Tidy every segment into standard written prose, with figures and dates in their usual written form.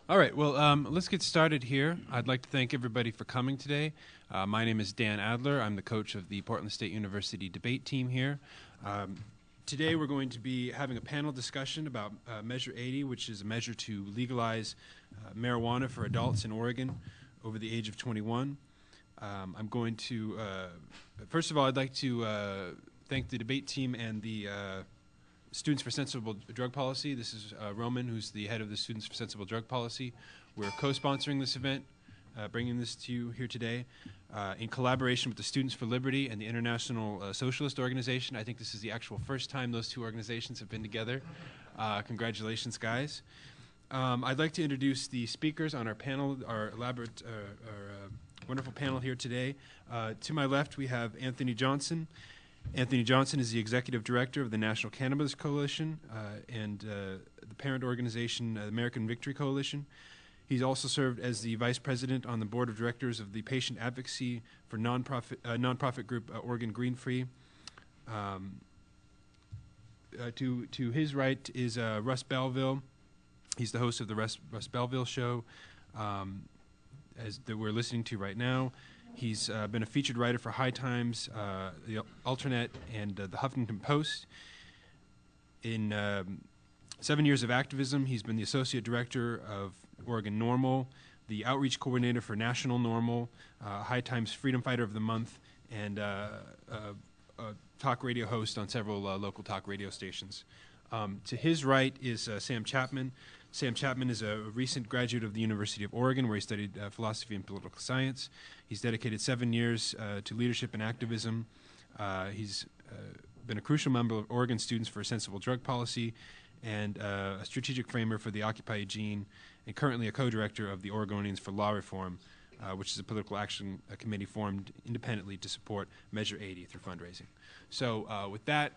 All right, well, let's get started here. I'd like to thank everybody for coming today. My name is Dan Adler. I'm the coach of the Portland State University debate team here. Today we're going to be having a panel discussion about Measure 80, which is a measure to legalize marijuana for adults in Oregon over the age of 21. I'm going to, first of all, I'd like to thank the debate team and the Students for Sensible Drug Policy. This is Roman, who's the head of the Students for Sensible Drug Policy. We're co-sponsoring this event, bringing this to you here today in collaboration with the Students for Liberty and the International Socialist Organization. I think this is the actual first time those two organizations have been together. Congratulations, guys. I'd like to introduce the speakers on our panel, our elaborate, wonderful panel here today. To my left, we have Anthony Johnson. Anthony Johnson is the Executive Director of the National Cannabis Coalition and the parent organization, the American Victory Coalition. He's also served as the Vice President on the Board of Directors of the Patient Advocacy for nonprofit group Oregon Green Free. To his right is Russ Belville. He's the host of the Russ Belville Show, as that we're listening to right now. He's been a featured writer for High Times, the Alternate, and the Huffington Post. In 7 years of activism, he's been the Associate Director of Oregon NORML, the Outreach Coordinator for National NORML, High Times Freedom Fighter of the Month, and a talk radio host on several local talk radio stations. To his right is Sam Chapman. Sam Chapman is a recent graduate of the University of Oregon, where he studied philosophy and political science. He's dedicated 7 years to leadership and activism. He's been a crucial member of Oregon Students for Sensible Drug Policy and a strategic framer for the Occupy Eugene, and currently a co-director of the Oregonians for Law Reform, which is a political action committee formed independently to support Measure 80 through fundraising. So with that,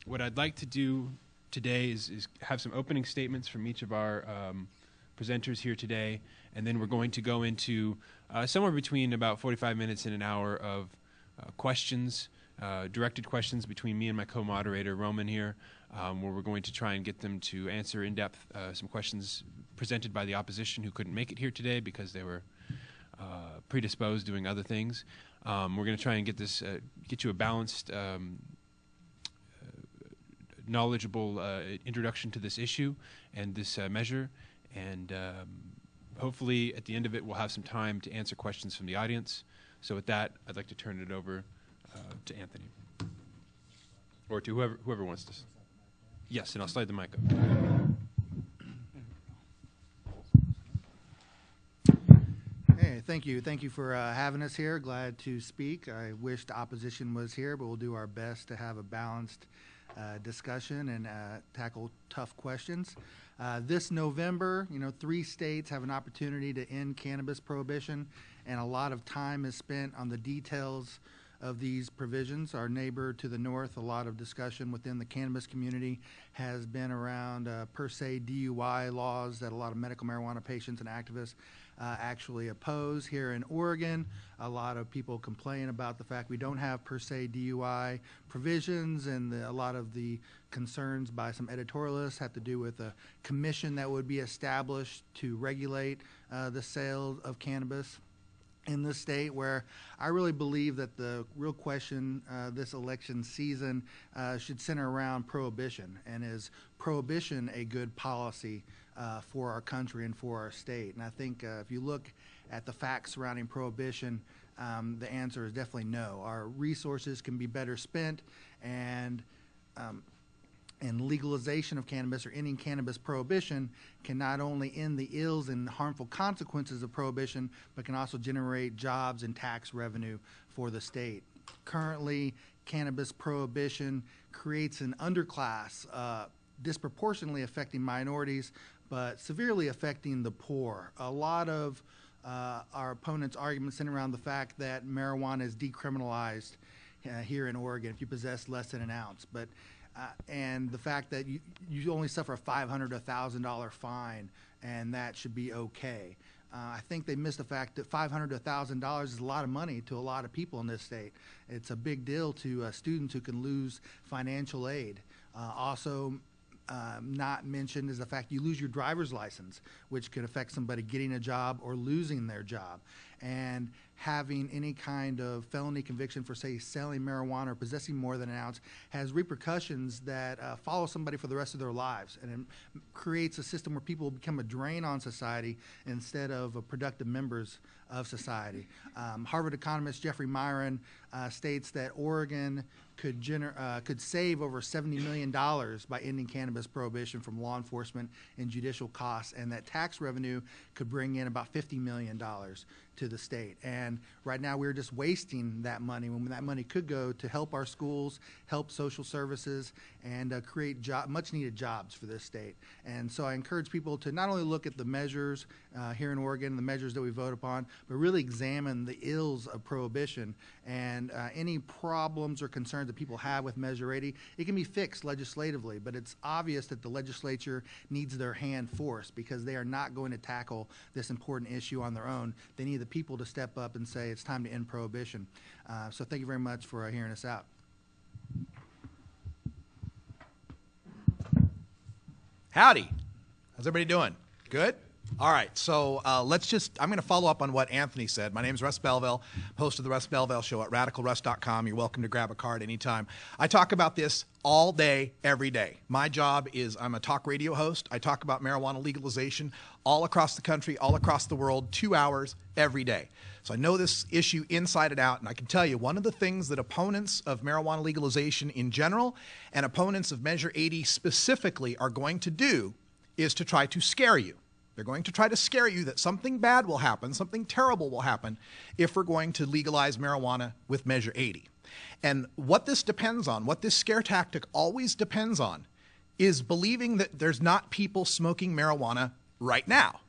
what I'd like to do today is have some opening statements from each of our presenters here today, and then we're going to go into somewhere between about 45 minutes and an hour of questions, directed questions between me and my co-moderator, Roman, here, where we're going to try and get them to answer in depth some questions presented by the opposition who couldn't make it here today because they were predisposed doing other things. We're going to try and get you a balanced knowledgeable introduction to this issue and this measure, and hopefully at the end of it we'll have some time to answer questions from the audience. So with that, I'd like to turn it over to Anthony, or to whoever wants to. Yes, and I'll slide the mic up. Hey, thank you. Thank you for having us here. Glad to speak. I wish the opposition was here, but we'll do our best to have a balanced discussion and tackle tough questions. This November, 3 states have an opportunity to end cannabis prohibition, and a lot of time is spent on the details of these provisions. Our neighbor to the north, a lot of discussion within the cannabis community has been around per se DUI laws that a lot of medical marijuana patients and activists actually oppose. Here in Oregon, a lot of people complain about the fact we don't have per se DUI provisions, and a lot of the concerns by some editorialists have to do with a commission that would be established to regulate the sale of cannabis in the state, where I really believe that the real question this election season should center around prohibition, and is prohibition a good policy for our country and for our state? And I think if you look at the facts surrounding prohibition, the answer is definitely no. Our resources can be better spent, and legalization of cannabis, or ending cannabis prohibition, can not only end the ills and harmful consequences of prohibition, but can also generate jobs and tax revenue for the state. Currently, cannabis prohibition creates an underclass disproportionately affecting minorities, but severely affecting the poor. A lot of our opponents' arguments center around the fact that marijuana is decriminalized here in Oregon if you possess less than an ounce. But and the fact that you only suffer a $500 to $1,000 fine, and that should be okay. I think they missed the fact that $500 to $1,000 is a lot of money to a lot of people in this state. It's a big deal to students who can lose financial aid. Also, not mentioned is the fact you lose your driver's license, which could affect somebody getting a job or losing their job. And having any kind of felony conviction for, say, selling marijuana or possessing more than an ounce has repercussions that follow somebody for the rest of their lives. And it creates a system where people become a drain on society instead of productive members of society. Harvard economist Jeffrey Myron states that Oregon could save over $70 million by ending cannabis prohibition from law enforcement and judicial costs, and that tax revenue could bring in about $50 million to the state. And right now we're just wasting that money when that money could go to help our schools, help social services, and create much needed jobs for this state. And so I encourage people to not only look at the measures here in Oregon, the measures that we vote upon, but really examine the ills of prohibition and any problems or concerns that people have with Measure 80. It can be fixed legislatively, but it's obvious that the legislature needs their hand forced because they are not going to tackle this important issue on their own. They need the people to step up and say it's time to end prohibition. So thank you very much for hearing us out. Howdy. How's everybody doing? Good? All right, so I'm going to follow up on what Anthony said. My name is Russ Belville, host of the Russ Belville Show at radicalruss.com. You're welcome to grab a card anytime. I talk about this all day, every day. My job is I'm a talk radio host. I talk about marijuana legalization all across the country, all across the world, 2 hours every day. So I know this issue inside and out, and I can tell you one of the things that opponents of marijuana legalization in general and opponents of Measure 80 specifically are going to do is to try to scare you. They're going to try to scare you that something bad will happen, something terrible will happen if we're going to legalize marijuana with Measure 80. And what this depends on, what this scare tactic always depends on, is believing that there's not people smoking marijuana right now.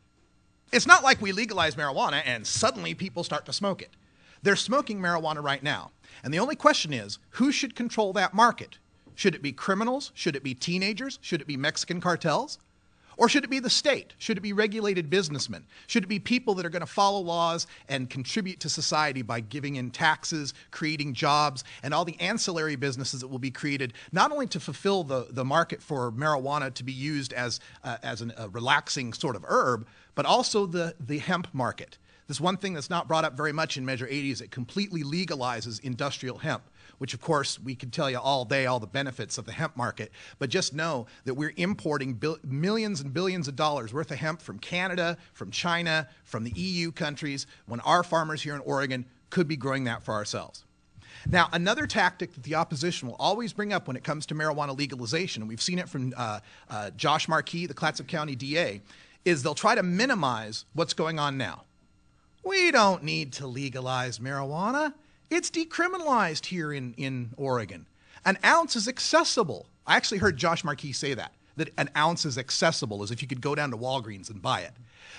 It's not like we legalize marijuana and suddenly people start to smoke it. They're smoking marijuana right now. And the only question is, who should control that market? Should it be criminals? Should it be teenagers? Should it be Mexican cartels? Or should it be the state? Should it be regulated businessmen? Should it be people that are going to follow laws and contribute to society by giving in taxes, creating jobs, and all the ancillary businesses that will be created, not only to fulfill the market for marijuana to be used as a relaxing sort of herb, but also the hemp market. This one thing that's not brought up very much in Measure 80 is it completely legalizes industrial hemp, which of course we could tell you all day all the benefits of the hemp market, but just know that we're importing millions and billions of dollars worth of hemp from Canada, from China, from the EU countries, when our farmers here in Oregon could be growing that for ourselves. Now, another tactic that the opposition will always bring up when it comes to marijuana legalization, and we've seen it from Josh Markey, the Clatsop County DA, is they'll try to minimize what's going on now. We don't need to legalize marijuana. It's decriminalized here in Oregon. An ounce is accessible. I actually heard Josh Markey say that an ounce is accessible, as if you could go down to Walgreens and buy it.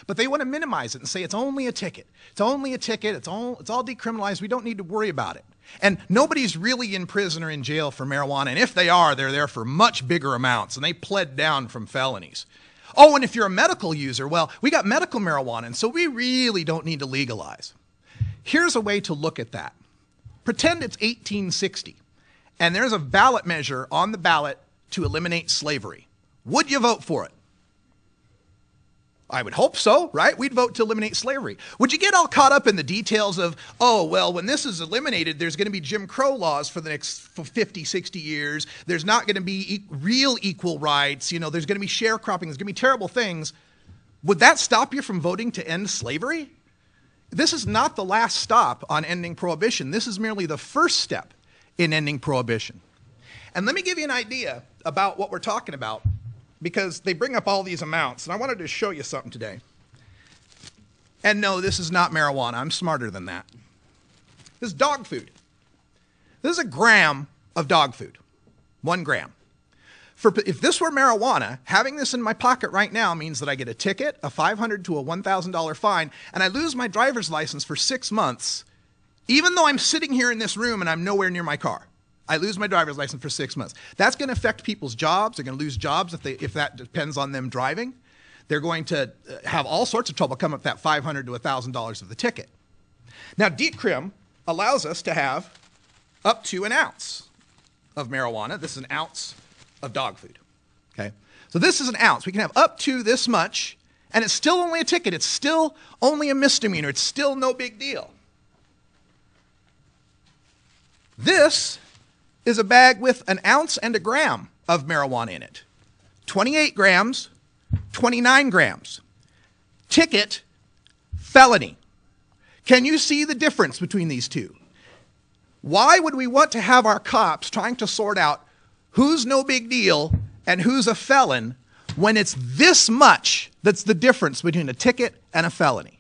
But they want to minimize it and say it's only a ticket. It's only a ticket. It's all decriminalized. We don't need to worry about it. And nobody's really in prison or in jail for marijuana. And if they are, they're there for much bigger amounts, and they pled down from felonies. Oh, and if you're a medical user, well, we got medical marijuana, and so we really don't need to legalize. Here's a way to look at that. Pretend it's 1860, and there's a ballot measure on the ballot to eliminate slavery. Would you vote for it? I would hope so, right? We'd vote to eliminate slavery. Would you get all caught up in the details of, oh, well, when this is eliminated, there's going to be Jim Crow laws for the next 50, 60 years. There's not going to be real equal rights. You know, there's going to be sharecropping. There's going to be terrible things. Would that stop you from voting to end slavery? This is not the last stop on ending prohibition. This is merely the first step in ending prohibition. And let me give you an idea about what we're talking about, because they bring up all these amounts, and I wanted to show you something today. And no, this is not marijuana. I'm smarter than that. This is dog food. This is a gram of dog food, 1 gram. If this were marijuana, having this in my pocket right now means that I get a ticket, a $500 to a $1,000 fine, and I lose my driver's license for 6 months, even though I'm sitting here in this room and I'm nowhere near my car. I lose my driver's license for 6 months. That's going to affect people's jobs. They're going to lose jobs if that depends on them driving. They're going to have all sorts of trouble coming up that $500 to $1,000 of the ticket. Now, decrim allows us to have up to an ounce of marijuana. This is an ounce of dog food, okay? So this is an ounce. We can have up to this much, and it's still only a ticket. It's still only a misdemeanor. It's still no big deal. This is a bag with an ounce and a gram of marijuana in it. 28 grams, 29 grams. Ticket, felony. Can you see the difference between these two? Why would we want to have our cops trying to sort out who's no big deal and who's a felon when it's this much that's the difference between a ticket and a felony?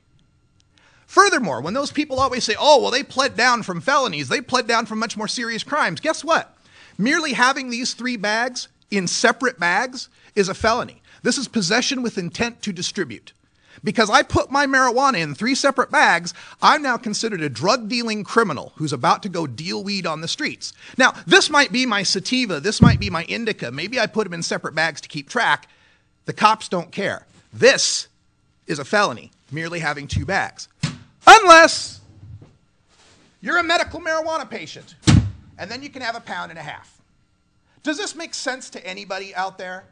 Furthermore, when those people always say, oh, well, they pled down from felonies, they pled down from much more serious crimes, guess what? Merely having these 3 bags in separate bags is a felony. This is possession with intent to distribute. Because I put my marijuana in 3 separate bags, I'm now considered a drug-dealing criminal who's about to go deal weed on the streets. Now, this might be my sativa, this might be my indica, maybe I put them in separate bags to keep track. The cops don't care. This is a felony, merely having 2 bags. Unless you're a medical marijuana patient, and then you can have 1.5 pounds. Does this make sense to anybody out there?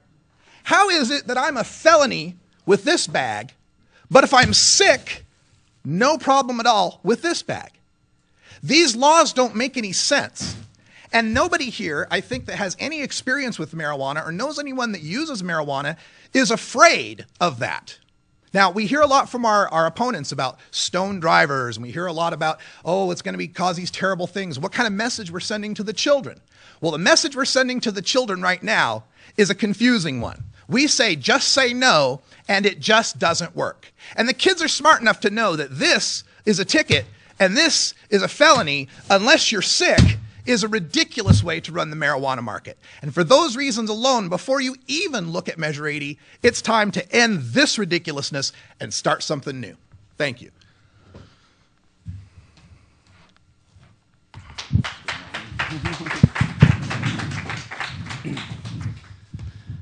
How is it that I'm a felony with this bag, but if I'm sick, no problem at all with this bag? These laws don't make any sense. And nobody here, I think, that has any experience with marijuana or knows anyone that uses marijuana is afraid of that. Now, we hear a lot from our opponents about stone drivers, and we hear a lot about, oh, it's going to cause these terrible things. What kind of message we're sending to the children? Well, the message we're sending to the children right now is a confusing one. We say, just say no, and it just doesn't work. And the kids are smart enough to know that this is a ticket and this is a felony unless you're sick is a ridiculous way to run the marijuana market. And for those reasons alone, before you even look at Measure 80, it's time to end this ridiculousness and start something new. Thank you.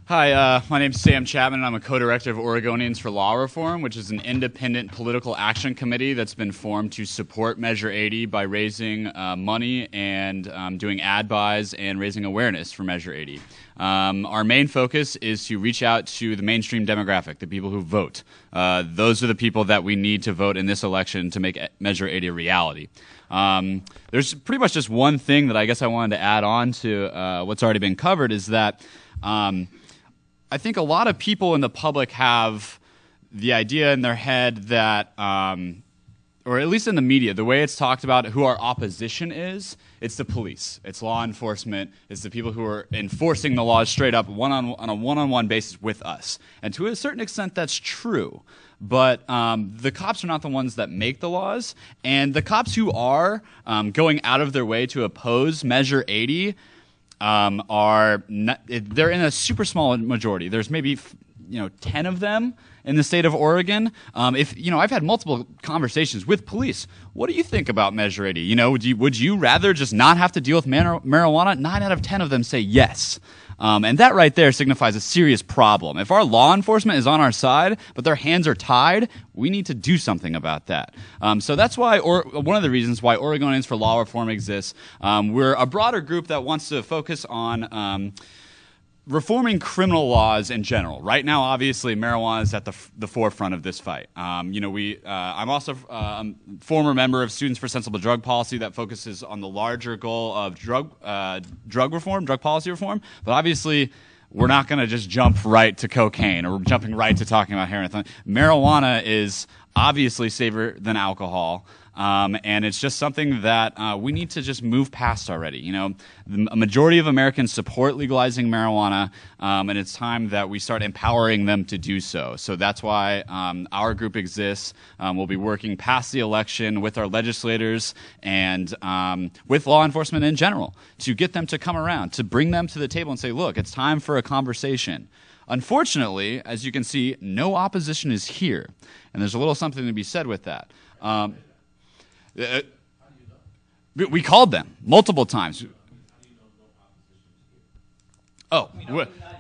Hi, my name's Sam Chapman, and I'm a co-director of Oregonians for Law Reform, which is an independent political action committee that's been formed to support Measure 80 by raising money and doing ad buys and raising awareness for Measure 80. Our main focus is to reach out to the mainstream demographic, the people who vote. Those are the people that we need to vote in this election to make Measure 80 a reality. There's pretty much just one thing that I guess I wanted to add on to what's already been covered is that I think a lot of people in the public have the idea in their head that, or at least in the media, the way it's talked about who our opposition is, it's the police, it's law enforcement, it's the people who are enforcing the laws straight up on a one-on-one basis with us. And to a certain extent, that's true. But the cops are not the ones that make the laws. And the cops who are going out of their way to oppose Measure 80 they're in a super small majority. There's maybe 10 of them in the state of Oregon. I've had multiple conversations with police. What do you think about Measure 80? Would you rather just not have to deal with marijuana? 9 out of 10 of them say yes. And that right there signifies a serious problem. If our law enforcement is on our side, but their hands are tied, we need to do something about that. So that's why, one of the reasons why Oregonians for Law Reform exists. We're a broader group that wants to focus on reforming criminal laws in general. Right now, obviously, marijuana is at the forefront of this fight. I'm also a former member of Students for Sensible Drug Policy that focuses on the larger goal of drug policy reform. But obviously, we're not going to just jump right to cocaine or jumping right to talking about heroin. Marijuana is obviously safer than alcohol. And it's just something that we need to just move past already. A majority of Americans support legalizing marijuana, and it's time that we start empowering them to do so. So that's why our group exists. We'll be working past the election with our legislators and with law enforcement in general to get them to come around, to bring them to the table and say, look, it's time for a conversation. Unfortunately, as you can see, no opposition is here, and there's a little something to be said with that. We called them multiple times. Oh,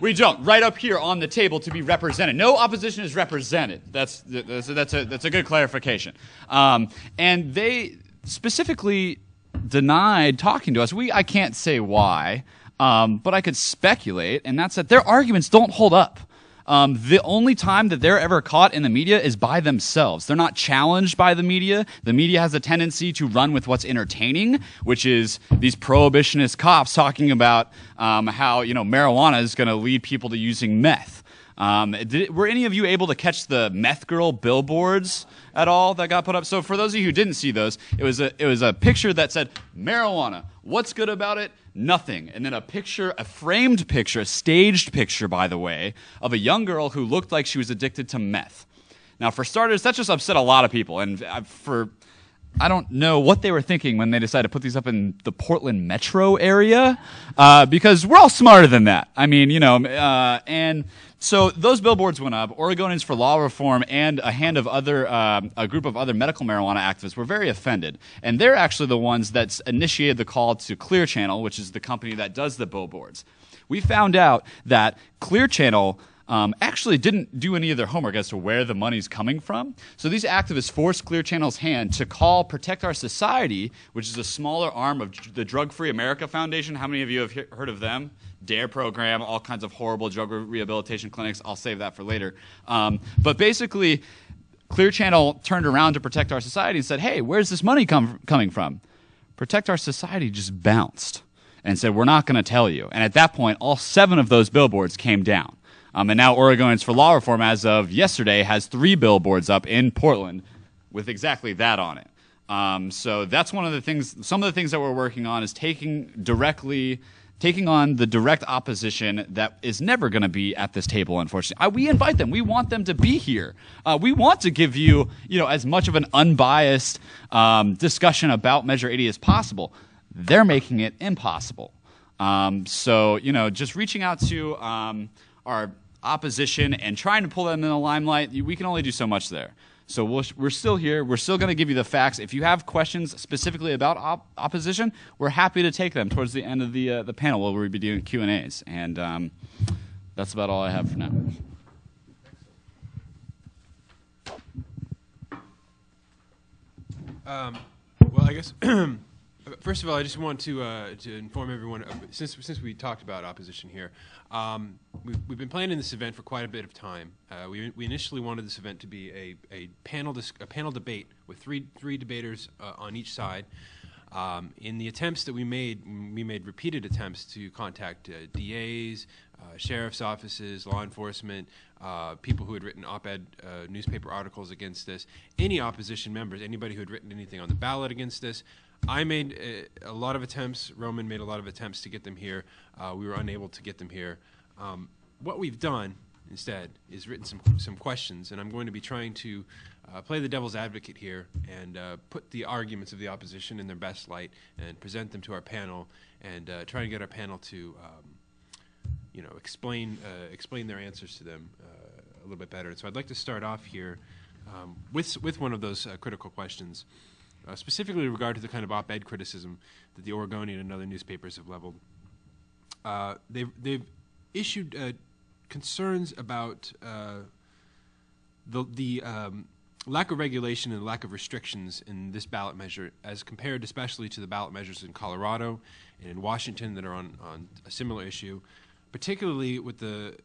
we don't. Right up here on the table to be represented. No opposition is represented. That's a good clarification. And they specifically denied talking to us. I can't say why, but I could speculate, and that's that their arguments don't hold up. The only time that they're ever caught in the media is by themselves. They're not challenged by the media. The media has a tendency to run with what's entertaining, which is these prohibitionist cops talking about how marijuana is going to lead people to using meth. Were any of you able to catch the meth girl billboards at all that got put up? So for those of you who didn't see those, it was a picture that said marijuana. What's good about it? Nothing. And then a framed picture, a staged picture, by the way, of a young girl who looked like she was addicted to meth. Now, for starters, that just upset a lot of people. And I don't know what they were thinking when they decided to put these up in the Portland metro area, because we're all smarter than that. I mean, and so those billboards went up. Oregonians for Law Reform and a group of other medical marijuana activists were very offended. And they're actually the ones that initiated the call to Clear Channel, which is the company that does the billboards. We found out that Clear Channel actually didn't do any of their homework as to where the money's coming from. So these activists forced Clear Channel's hand to call Protect Our Society, which is a smaller arm of the Drug Free America Foundation. How many of you have heard of them? DARE program, all kinds of horrible drug rehabilitation clinics. I'll save that for later. But basically, Clear Channel turned around to Protect Our Society and said, hey, where's this money coming from? Protect Our Society just bounced and said, we're not going to tell you. And at that point, all 7 of those billboards came down. And now Oregonians for Law Reform, as of yesterday, has 3 billboards up in Portland with exactly that on it. So that's one of the things. Some of the things that we're working on is taking on the direct opposition that is never going to be at this table, unfortunately. We invite them. We want them to be here. We want to give you, as much of an unbiased discussion about Measure 80 as possible. They're making it impossible. So, just reaching out to our opposition and trying to pull them in the limelight, we can only do so much there. So we're still here. We're still going to give you the facts. If you have questions specifically about opposition, we're happy to take them towards the end of the panel where we'll be doing Q&As. And that's about all I have for now. Well, I guess first of all, I just want to inform everyone. Since we talked about opposition here, we've been planning this event for quite a bit of time. We initially wanted this event to be a panel debate with three debaters on each side. In the attempts that we made repeated attempts to contact DAs, sheriff's offices, law enforcement, people who had written op-ed newspaper articles against this, any opposition members, anybody who had written anything on the ballot against this. I made a lot of attempts. Roman made a lot of attempts to get them here. We were unable to get them here. What we've done instead is written some questions, and I'm going to be trying to play the devil's advocate here and put the arguments of the opposition in their best light and present them to our panel and try and get our panel to explain their answers to them a little bit better. And so I'd like to start off here with one of those critical questions. Specifically in regard to the kind of op-ed criticism that the Oregonian and other newspapers have leveled. They've issued concerns about the lack of regulation and lack of restrictions in this ballot measure as compared especially to the ballot measures in Colorado and in Washington that are on a similar issue, particularly with the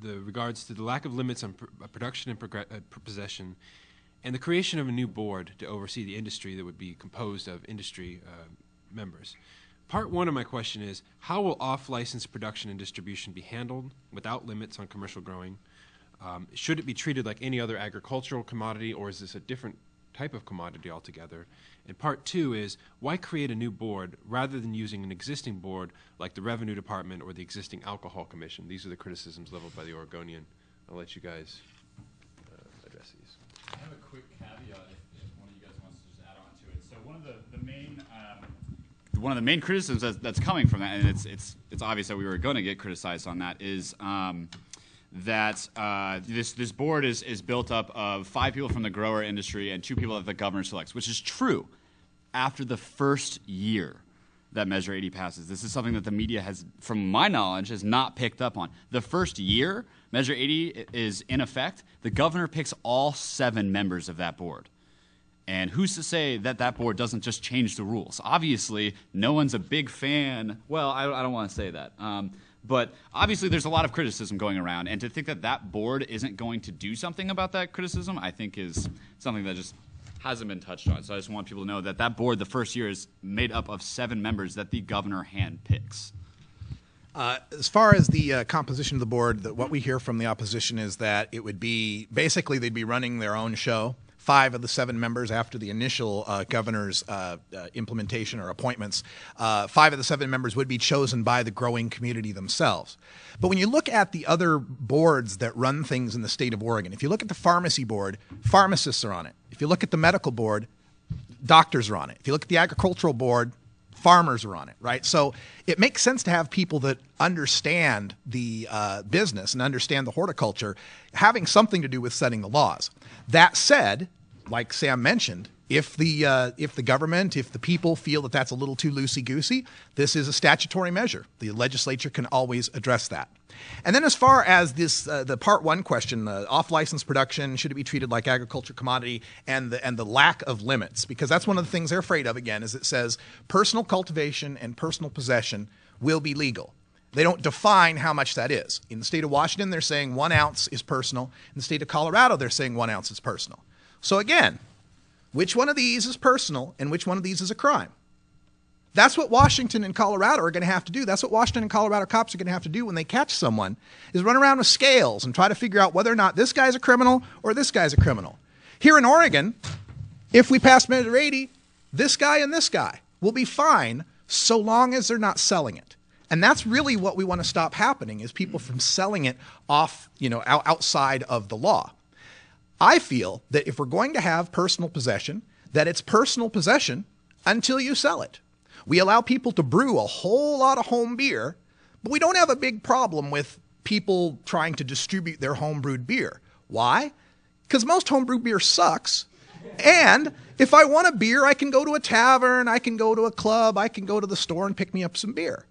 regards to the lack of limits on production and possession, and the creation of a new board to oversee the industry that would be composed of industry members. Part one of my question is, how will off-license production and distribution be handled without limits on commercial growing? Should it be treated like any other agricultural commodity, or is this a different type of commodity altogether? And part two is, why create a new board rather than using an existing board like the Revenue Department or the existing Alcohol Commission? These are the criticisms leveled by the Oregonian. I'll let you guys address these. I have a quick caveat if one of you guys wants to just add on to it. So one of the main criticisms that's coming from that, and it's obvious that we were going to get criticized on that, is that this board is built up of 5 people from the grower industry and 2 people that the governor selects, which is true after the first year that Measure 80 passes. This is something that the media has, from my knowledge, has not picked up on. The first year Measure 80 is in effect, the governor picks all 7 members of that board. And who's to say that that board doesn't just change the rules? Obviously, no one's a big fan. Well, I don't want to say that. But obviously there's a lot of criticism going around, and to think that that board isn't going to do something about that criticism, I think is something that just hasn't been touched on. So I just want people to know that that board, the first year, is made up of 7 members that the governor handpicks. As far as the composition of the board, what we hear from the opposition is that it would be, basically they'd be running their own show. 5 of the 7 members after the initial governor's implementation or appointments, 5 of the 7 members would be chosen by the growing community themselves. But when you look at the other boards that run things in the state of Oregon, if you look at the pharmacy board, pharmacists are on it. If you look at the medical board, doctors are on it. If you look at the agricultural board, farmers are on it, right? So it makes sense to have people that understand the business and understand the horticulture having something to do with setting the laws. That said, like Sam mentioned, if the government, if the people feel that that's a little too loosey-goosey, this is a statutory measure. The legislature can always address that. And then as far as this, the part 1 question, off-license production, should it be treated like agriculture commodity, and the lack of limits, because that's one of the things they're afraid of, again, is it says personal cultivation and personal possession will be legal. They don't define how much that is. In the state of Washington, they're saying 1 ounce is personal. In the state of Colorado, they're saying 1 ounce is personal. So again, which one of these is personal and which one of these is a crime? That's what Washington and Colorado are going to have to do. That's what Washington and Colorado cops are going to have to do when they catch someone, is run around with scales and try to figure out whether or not this guy's a criminal or this guy's a criminal. Here in Oregon, if we pass Measure 80, this guy and this guy will be fine so long as they're not selling it. And that's really what we want to stop happening, is people from selling it off, outside of the law. I feel that if we're going to have personal possession, that it's personal possession until you sell it. We allow people to brew a whole lot of home beer, but we don't have a big problem with people trying to distribute their home-brewed beer. Why? Because most home-brewed beer sucks. And if I want a beer, I can go to a tavern, I can go to a club, I can go to the store and pick me up some beer.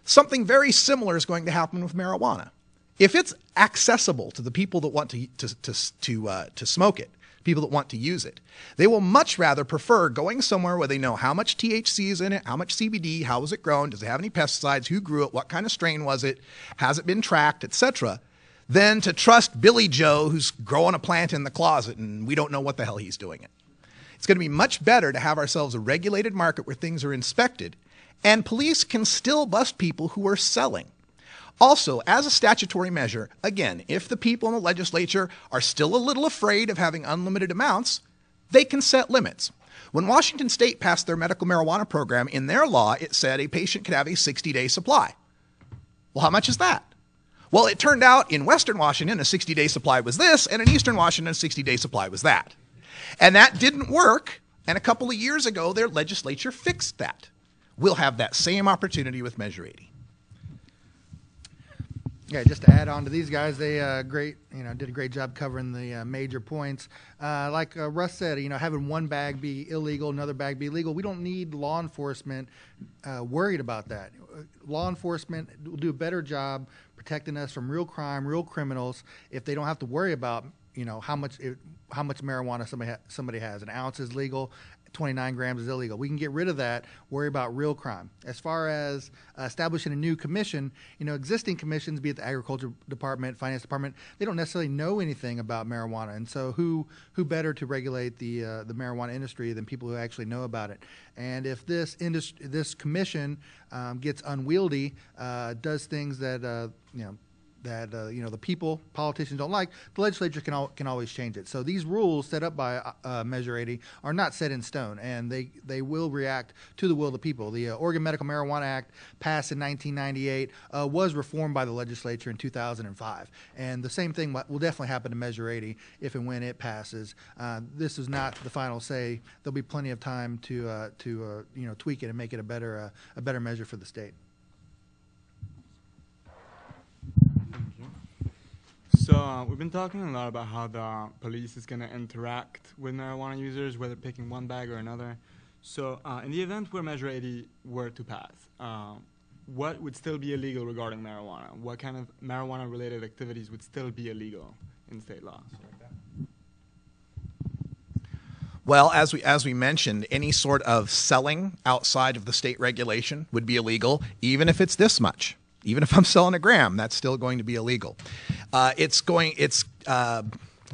Something very similar is going to happen with marijuana. If it's accessible to the people that want to smoke it, people that want to use it, they will much rather prefer going somewhere where they know how much THC is in it, how much CBD, how was it grown, does it have any pesticides, who grew it, what kind of strain was it, has it been tracked, etc., than to trust Billy Joe who's growing a plant in the closet and we don't know what the hell he's doing it. It's going to be much better to have ourselves a regulated market where things are inspected, and police can still bust people who are selling. Also, as a statutory measure, again, if the people in the legislature are still a little afraid of having unlimited amounts, they can set limits. When Washington State passed their medical marijuana program, in their law, it said a patient could have a 60-day supply. Well, how much is that? Well, it turned out in Western Washington, a 60-day supply was this, and in Eastern Washington, a 60-day supply was that. And that didn't work, and a couple of years ago, their legislature fixed that. We'll have that same opportunity with Measure 80. Yeah, just to add on to these guys, they did a great job covering the major points. Like Russ said, having one bag be illegal, another bag be legal. We don't need law enforcement worried about that. Law enforcement will do a better job protecting us from real crime, real criminals, if they don't have to worry about how much marijuana somebody has. An ounce is legal. 29 grams is illegal. We can get rid of that, worry about real crime. As far as establishing a new commission, existing commissions, be it the Agriculture Department, Finance Department, they don't necessarily know anything about marijuana. And so who better to regulate the marijuana industry than people who actually know about it? And if this commission gets unwieldy, does things that the people, politicians don't like, the legislature can always change it. So these rules set up by Measure 80 are not set in stone, and they will react to the will of the people. The Oregon Medical Marijuana Act, passed in 1998, was reformed by the legislature in 2005. And the same thing will definitely happen to Measure 80 if and when it passes. This is not the final say. There'll be plenty of time to tweak it and make it a better measure for the state. So we've been talking a lot about how the police is going to interact with marijuana users, whether picking one bag or another. So in the event where Measure 80 were to pass, what would still be illegal regarding marijuana? What kind of marijuana-related activities would still be illegal in state law? Well, as we mentioned, any sort of selling outside of the state regulation would be illegal, even if it's this much. Even if I'm selling a gram, that's still going to be illegal. Let's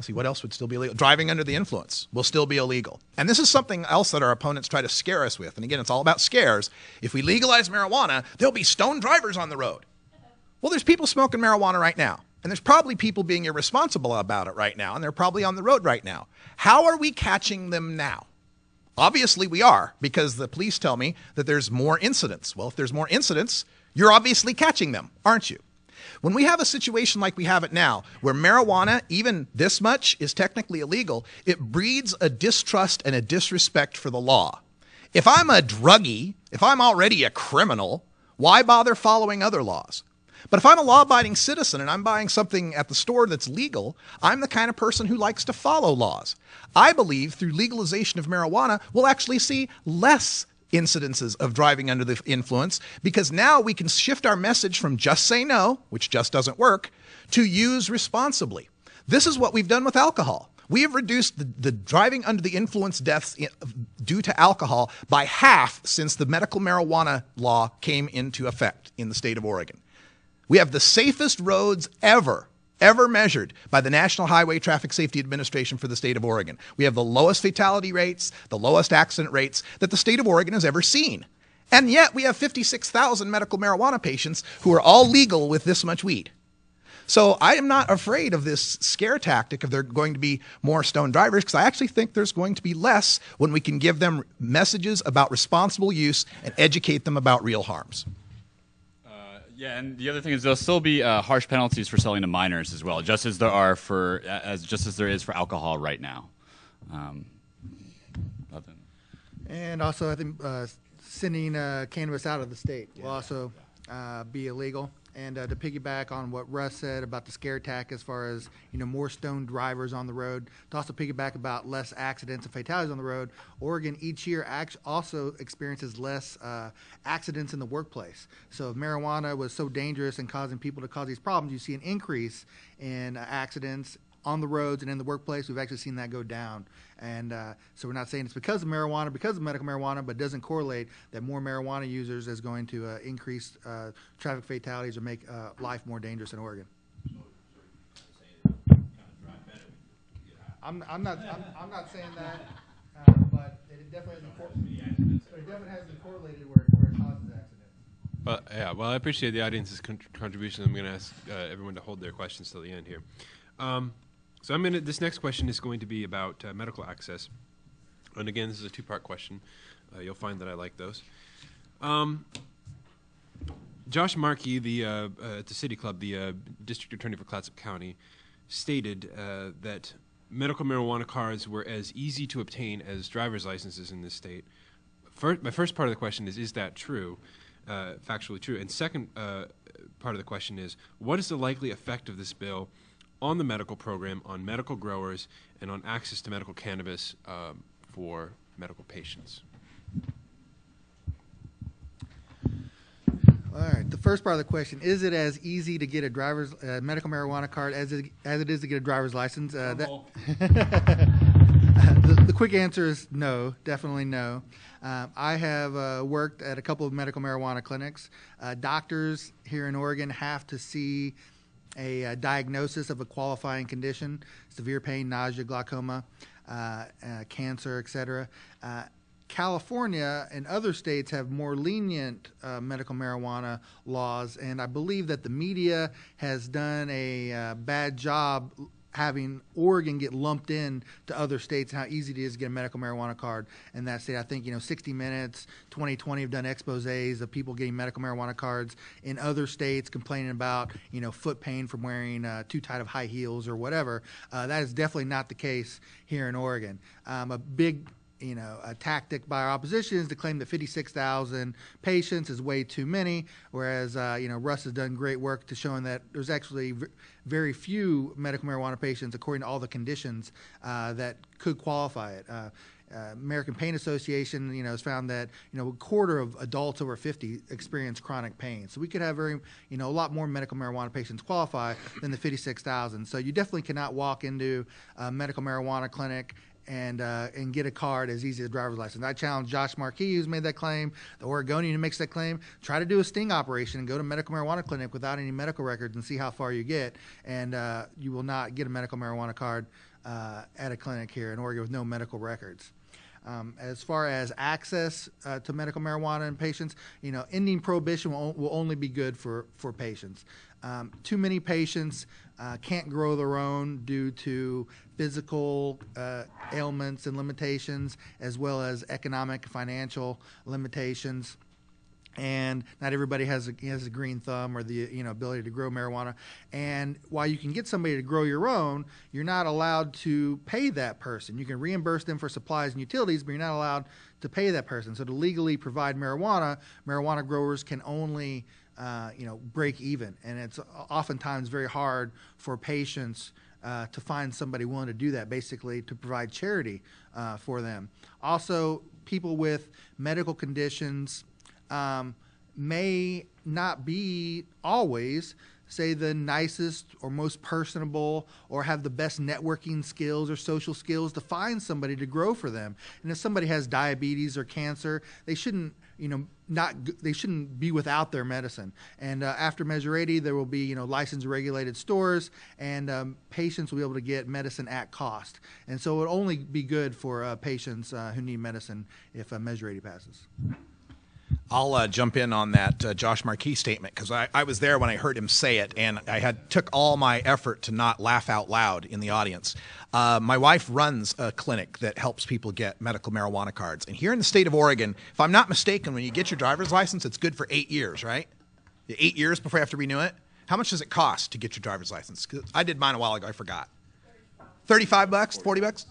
see, what else would still be illegal? Driving under the influence will still be illegal. And this is something else that our opponents try to scare us with. And again, it's all about scares. If we legalize marijuana, there'll be stoned drivers on the road. Well, there's people smoking marijuana right now. And there's probably people being irresponsible about it right now. And they're probably on the road right now. How are we catching them now? Obviously, we are, because the police tell me that there's more incidents. Well, if there's more incidents, you're obviously catching them, aren't you? When we have a situation like we have it now, where marijuana, even this much, is technically illegal, it breeds a distrust and a disrespect for the law. If I'm a druggie, if I'm already a criminal, why bother following other laws? But if I'm a law-abiding citizen and I'm buying something at the store that's legal, I'm the kind of person who likes to follow laws. I believe through legalization of marijuana, we'll actually see less incidences of driving under the influence, because now we can shift our message from just say no, which just doesn't work, to use responsibly. This is what we've done with alcohol. We have reduced the driving under the influence deaths due to alcohol by half since the medical marijuana law came into effect in the state of Oregon. We have the safest roads ever measured by the National Highway Traffic Safety Administration for the state of Oregon. We have the lowest fatality rates, the lowest accident rates that the state of Oregon has ever seen. And yet we have 56,000 medical marijuana patients who are all legal with this much weed. So I am not afraid of this scare tactic if there are going to be more stoned drivers, because I actually think there's going to be less when we can give them messages about responsible use and educate them about real harms. Yeah, and the other thing is there'll still be harsh penalties for selling to minors as well, just as there are just as there is for alcohol right now. And also, I think sending cannabis out of the state will also be illegal. And to piggyback on what Russ said about the scare tactic, as far as more stoned drivers on the road, to also piggyback about less accidents and fatalities on the road, Oregon each year also experiences less accidents in the workplace. So if marijuana was so dangerous and causing people to cause these problems, you see an increase in accidents on the roads and in the workplace. We've actually seen that go down. And so we're not saying it's because of marijuana, because of medical marijuana, but it doesn't correlate that more marijuana users is going to increase traffic fatalities or make life more dangerous in Oregon. I'm not saying that, but it definitely hasn't correlated where it causes accidents. Well, I appreciate the audience's contribution. I'm going to ask everyone to hold their questions till the end here. So this next question is going to be about medical access. And again, this is a two-part question. You'll find that I like those. Josh Markey, at the City Club, the district attorney for Clatsop County, stated that medical marijuana cards were as easy to obtain as driver's licenses in this state. My first part of the question is that true, factually true? And second part of the question is, what is the likely effect of this bill on the medical program, on medical growers, and on access to medical cannabis for medical patients? All right. The first part of the question: is it as easy to get a driver's medical marijuana card as it is to get a driver's license? The quick answer is no, definitely no. I have worked at a couple of medical marijuana clinics. Doctors here in Oregon have to see a diagnosis of a qualifying condition: severe pain, nausea, glaucoma, cancer, etc. California and other states have more lenient medical marijuana laws, and I believe that the media has done a bad job having Oregon get lumped in to other states and how easy it is to get a medical marijuana card in that state. I think 60 Minutes, 2020 have done exposés of people getting medical marijuana cards in other states complaining about foot pain from wearing too tight of high heels or whatever. That is definitely not the case here in Oregon. A big a tactic by our opposition is to claim that 56,000 patients is way too many, whereas Russ has done great work to showing that there's actually very few medical marijuana patients, according to all the conditions, that could qualify it. American Pain Association, has found that, a quarter of adults over 50 experience chronic pain. So we could have a lot more medical marijuana patients qualify than the 56,000. So you definitely cannot walk into a medical marijuana clinic and get a card as easy as a driver's license. I challenge Josh Markey, who's made that claim, the Oregonian who makes that claim. Try to do a sting operation and go to a medical marijuana clinic without any medical records and see how far you get. And you will not get a medical marijuana card at a clinic here in Oregon with no medical records. As far as access to medical marijuana in patients, ending prohibition will only be good for patients. Too many patients can't grow their own due to physical ailments and limitations, as well as economic, financial limitations. And not everybody has a green thumb or the ability to grow marijuana. And while you can get somebody to grow your own, you're not allowed to pay that person. You can reimburse them for supplies and utilities, but you're not allowed to pay that person. So to legally provide marijuana growers can only break even, and it's oftentimes very hard for patients to find somebody willing to do that, basically to provide charity for them. Also, people with medical conditions may not be always, say, the nicest or most personable or have the best networking skills or social skills to find somebody to grow for them. And if somebody has diabetes or cancer, they shouldn't they shouldn't be without their medicine. And after Measure 80, there will be licensed regulated stores, and patients will be able to get medicine at cost. And so it will only be good for patients who need medicine if Measure 80 passes. I'll jump in on that Josh Markey statement, because I was there when I heard him say it, and I took all my effort to not laugh out loud in the audience. My wife runs a clinic that helps people get medical marijuana cards. And here in the state of Oregon, if I'm not mistaken, when you get your driver's license, it's good for 8 years, right? 8 years before you have to renew it? How much does it cost to get your driver's license? 'Cause I did mine a while ago, I forgot. $35, $40?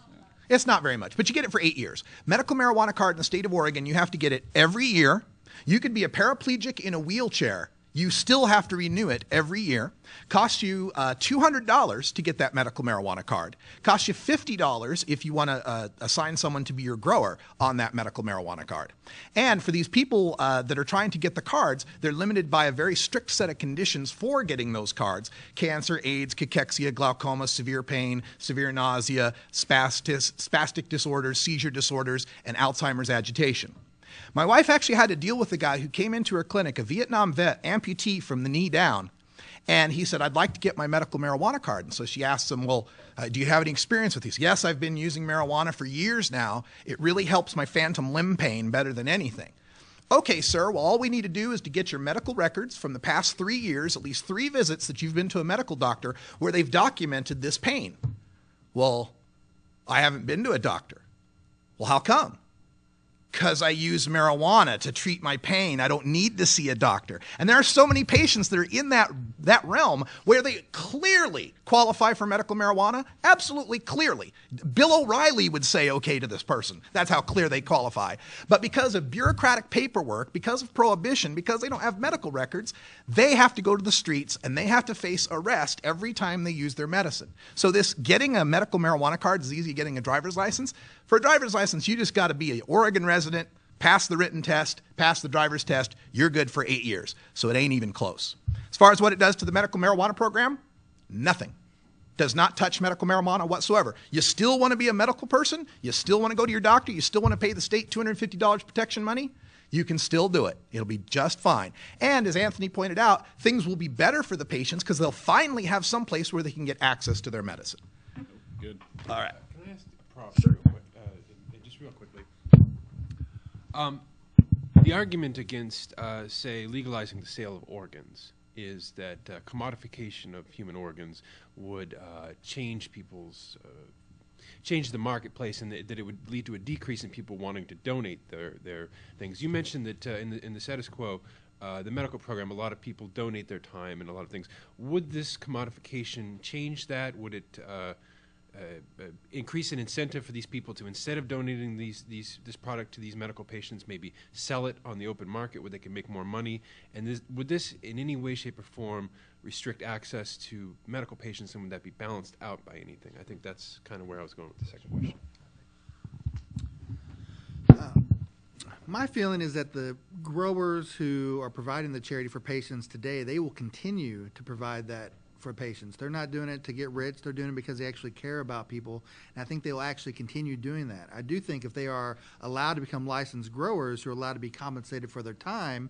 It's not very much, but you get it for 8 years. Medical marijuana card in the state of Oregon, you have to get it every year. You could be a paraplegic in a wheelchair. You still have to renew it every year. Costs you $200 to get that medical marijuana card. Costs you $50 if you want to assign someone to be your grower on that medical marijuana card. And for these people that are trying to get the cards, they're limited by a very strict set of conditions for getting those cards: cancer, AIDS, cachexia, glaucoma, severe pain, severe nausea, spastic disorders, seizure disorders, and Alzheimer's agitation. My wife actually had to deal with a guy who came into her clinic, a Vietnam vet, amputee from the knee down, and he said, "I'd like to get my medical marijuana card." And so she asked him, "Well, do you have any experience with these?" "Yes, I've been using marijuana for years now. It really helps my phantom limb pain better than anything." "Okay, sir, well, all we need to do is to get your medical records from the past 3 years, at least 3 visits that you've been to a medical doctor where they've documented this pain." "Well, I haven't been to a doctor." "Well, how come?" "Because I use marijuana to treat my pain. I don't need to see a doctor." And there are so many patients that are in that realm where they clearly qualify for medical marijuana. Absolutely clearly. Bill O'Reilly would say okay to this person. That's how clear they qualify. But because of bureaucratic paperwork, because of prohibition, because they don't have medical records, they have to go to the streets and they have to face arrest every time they use their medicine. So this getting a medical marijuana card is easy as getting a driver's license. For a driver's license, you just got to be an Oregon resident, pass the written test, pass the driver's test, you're good for 8 years. So it ain't even close. As far as what it does to the medical marijuana program, nothing. Does not touch medical marijuana whatsoever. You still want to be a medical person? You still want to go to your doctor? You still want to pay the state $250 protection money? You can still do it. It'll be just fine. And as Anthony pointed out, things will be better for the patients because they'll finally have some place where they can get access to their medicine. Good. All right. Can I ask the prof real quick, just real quickly? The argument against, say, legalizing the sale of organs is that commodification of human organs would change the marketplace, and that it would lead to a decrease in people wanting to donate their things. You mentioned that in the status quo, the medical program, a lot of people donate their time and a lot of things. Would this commodification change that? Would it increase an incentive for these people to, instead of donating this product to these medical patients, maybe sell it on the open market where they can make more money? And would this in any way, shape, or form restrict access to medical patients, and would that be balanced out by anything? I think that's kind of where I was going with the second question. My feeling is that the growers who are providing the charity for patients today, they will continue to provide that for patients. They're not doing it to get rich. They're doing it because they actually care about people. And I think they will actually continue doing that. I do think if they are allowed to become licensed growers who are allowed to be compensated for their time,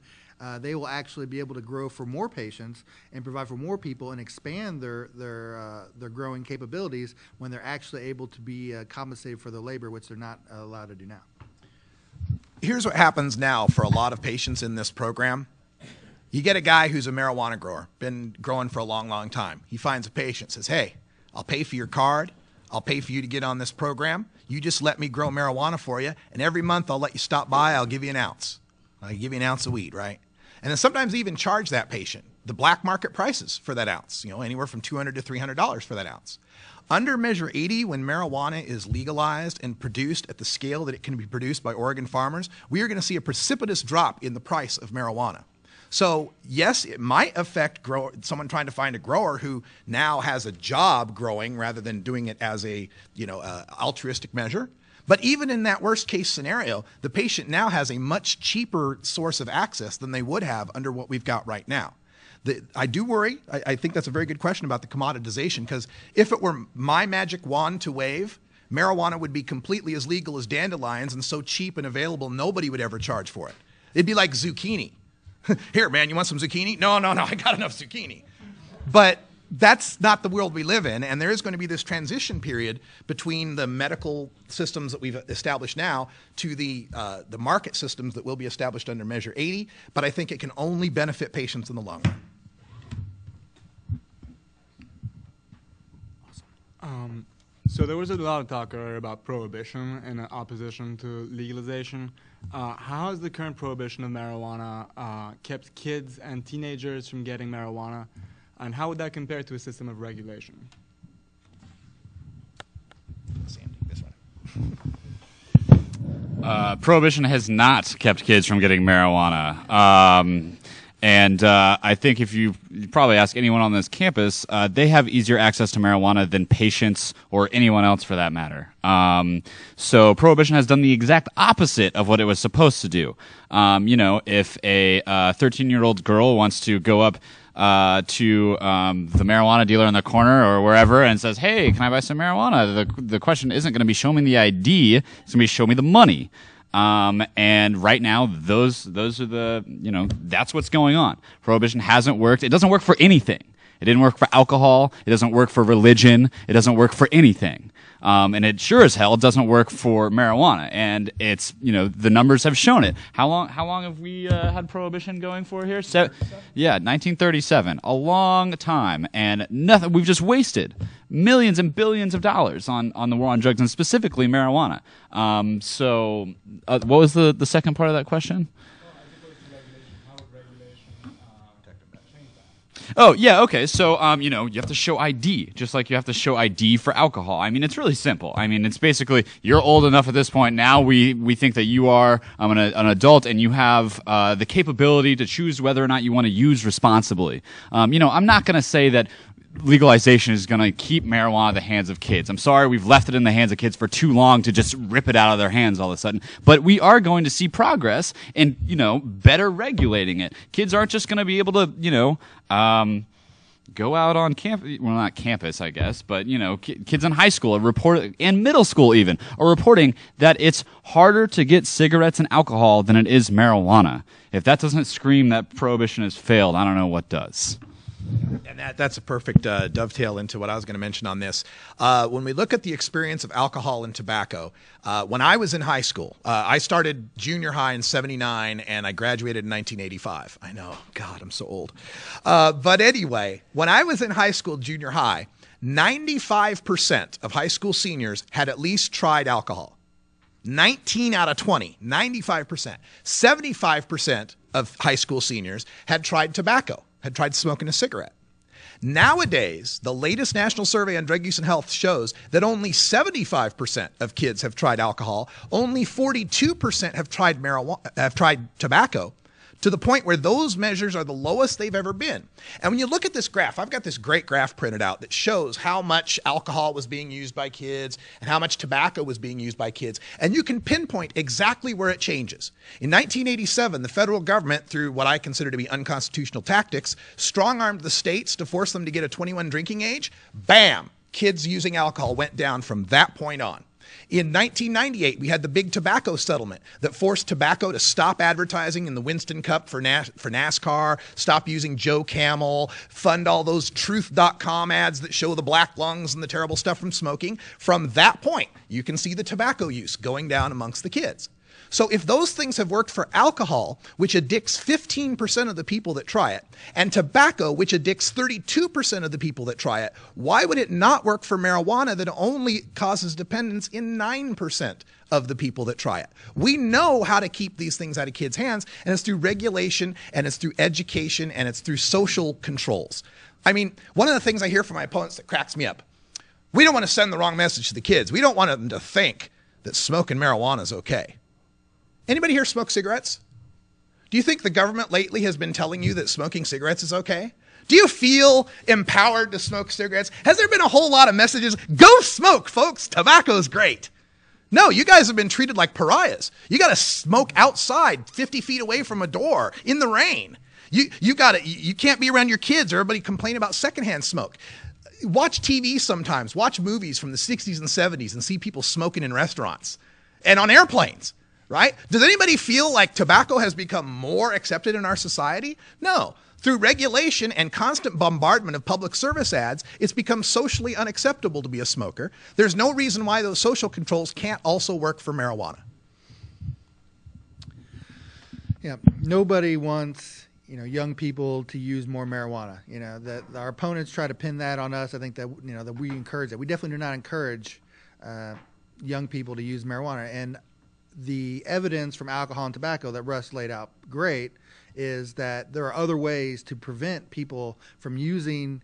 they will actually be able to grow for more patients and provide for more people and expand their growing capabilities when they're actually able to be compensated for their labor, which they're not allowed to do now. Here's what happens now for a lot of patients in this program. You get a guy who's a marijuana grower, been growing for a long, long time. He finds a patient, says, hey, I'll pay for your card. I'll pay for you to get on this program. You just let me grow marijuana for you, and every month I'll let you stop by. I'll give you an ounce. I'll give you an ounce of weed, right? And then sometimes even charge that patient the black market prices for that ounce, anywhere from $200 to $300 for that ounce. Under Measure 80, when marijuana is legalized and produced at the scale that it can be produced by Oregon farmers, we are going to see a precipitous drop in the price of marijuana. So, yes, it might affect someone trying to find a grower who now has a job growing rather than doing it as a altruistic measure. But even in that worst case scenario, the patient now has a much cheaper source of access than they would have under what we've got right now. I do worry. I think that's a very good question about the commoditization, because if it were my magic wand to wave, marijuana would be completely as legal as dandelions and so cheap and available nobody would ever charge for it. It'd be like zucchini. Here, man, you want some zucchini? No, I got enough zucchini. But that's not the world we live in, and there is going to be this transition period between the medical systems that we've established now to the market systems that will be established under Measure 80, but I think it can only benefit patients in the long run. So there was a lot of talk earlier about prohibition and opposition to legalization. How has the current prohibition of marijuana kept kids and teenagers from getting marijuana, and how would that compare to a system of regulation? Sam, this one. Prohibition has not kept kids from getting marijuana. And I think if you probably ask anyone on this campus, they have easier access to marijuana than patients or anyone else for that matter. So prohibition has done the exact opposite of what it was supposed to do. If a 13-year-old girl wants to go up to the marijuana dealer in the corner or wherever and says, hey, can I buy some marijuana? The question isn't going to be show me the ID. It's going to be show me the money. And right now, those are that's what's going on. Prohibition hasn't worked. It doesn't work for anything. It didn't work for alcohol. It doesn't work for religion. It doesn't work for anything. And it sure as hell doesn't work for marijuana. And it's, the numbers have shown it. How long have we had prohibition going for here? 1937. A long time. And nothing. We've just wasted millions and billions of dollars on the war on drugs, and specifically marijuana. What was the second part of that question? Oh, yeah, okay. So, you have to show ID, just like you have to show ID for alcohol. I mean, it's really simple. I mean, it's basically, you're old enough at this point. Now we think that you are an adult and you have the capability to choose whether or not you want to use responsibly. I'm not going to say that legalization is going to keep marijuana in the hands of kids. I'm sorry, we've left it in the hands of kids for too long to just rip it out of their hands all of a sudden. But we are going to see progress in, better regulating it. Kids aren't just going to be able to, go out on campus, well, not campus, I guess, but, kids in high school and middle school even are reporting that it's harder to get cigarettes and alcohol than it is marijuana. If that doesn't scream that prohibition has failed, I don't know what does. And that's a perfect dovetail into what I was going to mention on this. When we look at the experience of alcohol and tobacco, when I was in high school, I started junior high in '79 and I graduated in 1985. I know, God, I'm so old. But anyway, when I was in high school, junior high, 95% of high school seniors had at least tried alcohol. 19 out of 20, 95%. 75% of high school seniors had tried tobacco, had tried smoking a cigarette. Nowadays, the latest national survey on drug use and health shows that only 75% of kids have tried alcohol, only 42% have tried tobacco, to the point where those measures are the lowest they've ever been. And when you look at this graph, I've got this great graph printed out that shows how much alcohol was being used by kids and how much tobacco was being used by kids. And you can pinpoint exactly where it changes. In 1987, the federal government, through what I consider to be unconstitutional tactics, strong-armed the states to force them to get a 21 drinking age. Bam! Kids using alcohol went down from that point on. In 1998, we had the big tobacco settlement that forced tobacco to stop advertising in the Winston Cup for NASCAR, stop using Joe Camel, fund all those truth.com ads that show the black lungs and the terrible stuff from smoking. From that point, you can see the tobacco use going down amongst the kids. So if those things have worked for alcohol, which addicts 15% of the people that try it, and tobacco, which addicts 32% of the people that try it, why would it not work for marijuana that only causes dependence in 9% of the people that try it? We know how to keep these things out of kids' hands, and it's through regulation, and it's through education, and it's through social controls. I mean, one of the things I hear from my opponents that cracks me up, we don't want to send the wrong message to the kids. We don't want them to think that smoking marijuana is okay. Anybody here smoke cigarettes? Do you think the government lately has been telling you that smoking cigarettes is okay? Do you feel empowered to smoke cigarettes? Has there been a whole lot of messages? Go smoke, folks. Tobacco's great. No, you guys have been treated like pariahs. You got to smoke outside 50 feet away from a door in the rain. You can't be around your kids or everybody complain about secondhand smoke. Watch TV sometimes. Watch movies from the 60s and 70s and see people smoking in restaurants and on airplanes. Right? Does anybody feel like tobacco has become more accepted in our society? No. Through regulation and constant bombardment of public service ads, it's become socially unacceptable to be a smoker. There's no reason why those social controls can't also work for marijuana. Yeah, nobody wants, young people to use more marijuana. That our opponents try to pin that on us. I think that, that we encourage that. We definitely do not encourage young people to use marijuana. And the evidence from alcohol and tobacco that Russ laid out great is that there are other ways to prevent people from using,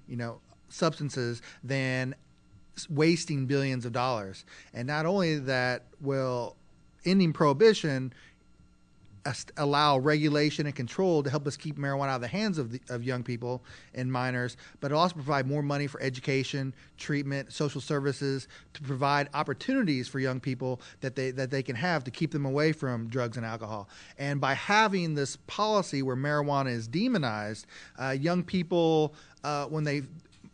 substances than wasting billions of dollars. And not only that, will ending prohibition allow regulation and control to help us keep marijuana out of the hands of young people and minors, but it'll also provide more money for education, treatment, social services, to provide opportunities for young people that they can have to keep them away from drugs and alcohol. And by having this policy where marijuana is demonized, young people, when they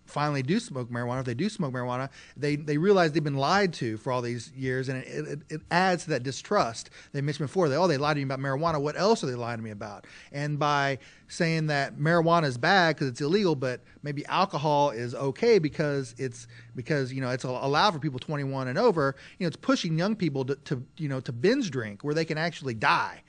finally do smoke marijuana, if they do smoke marijuana, they realize they've been lied to for all these years, and it adds to that distrust. They mentioned before, they lied to me about marijuana. What else are they lying to me about? And by saying that marijuana is bad because it's illegal, but maybe alcohol is okay because it's allowed for people 21 and over, it's pushing young people to binge drink where they can actually die,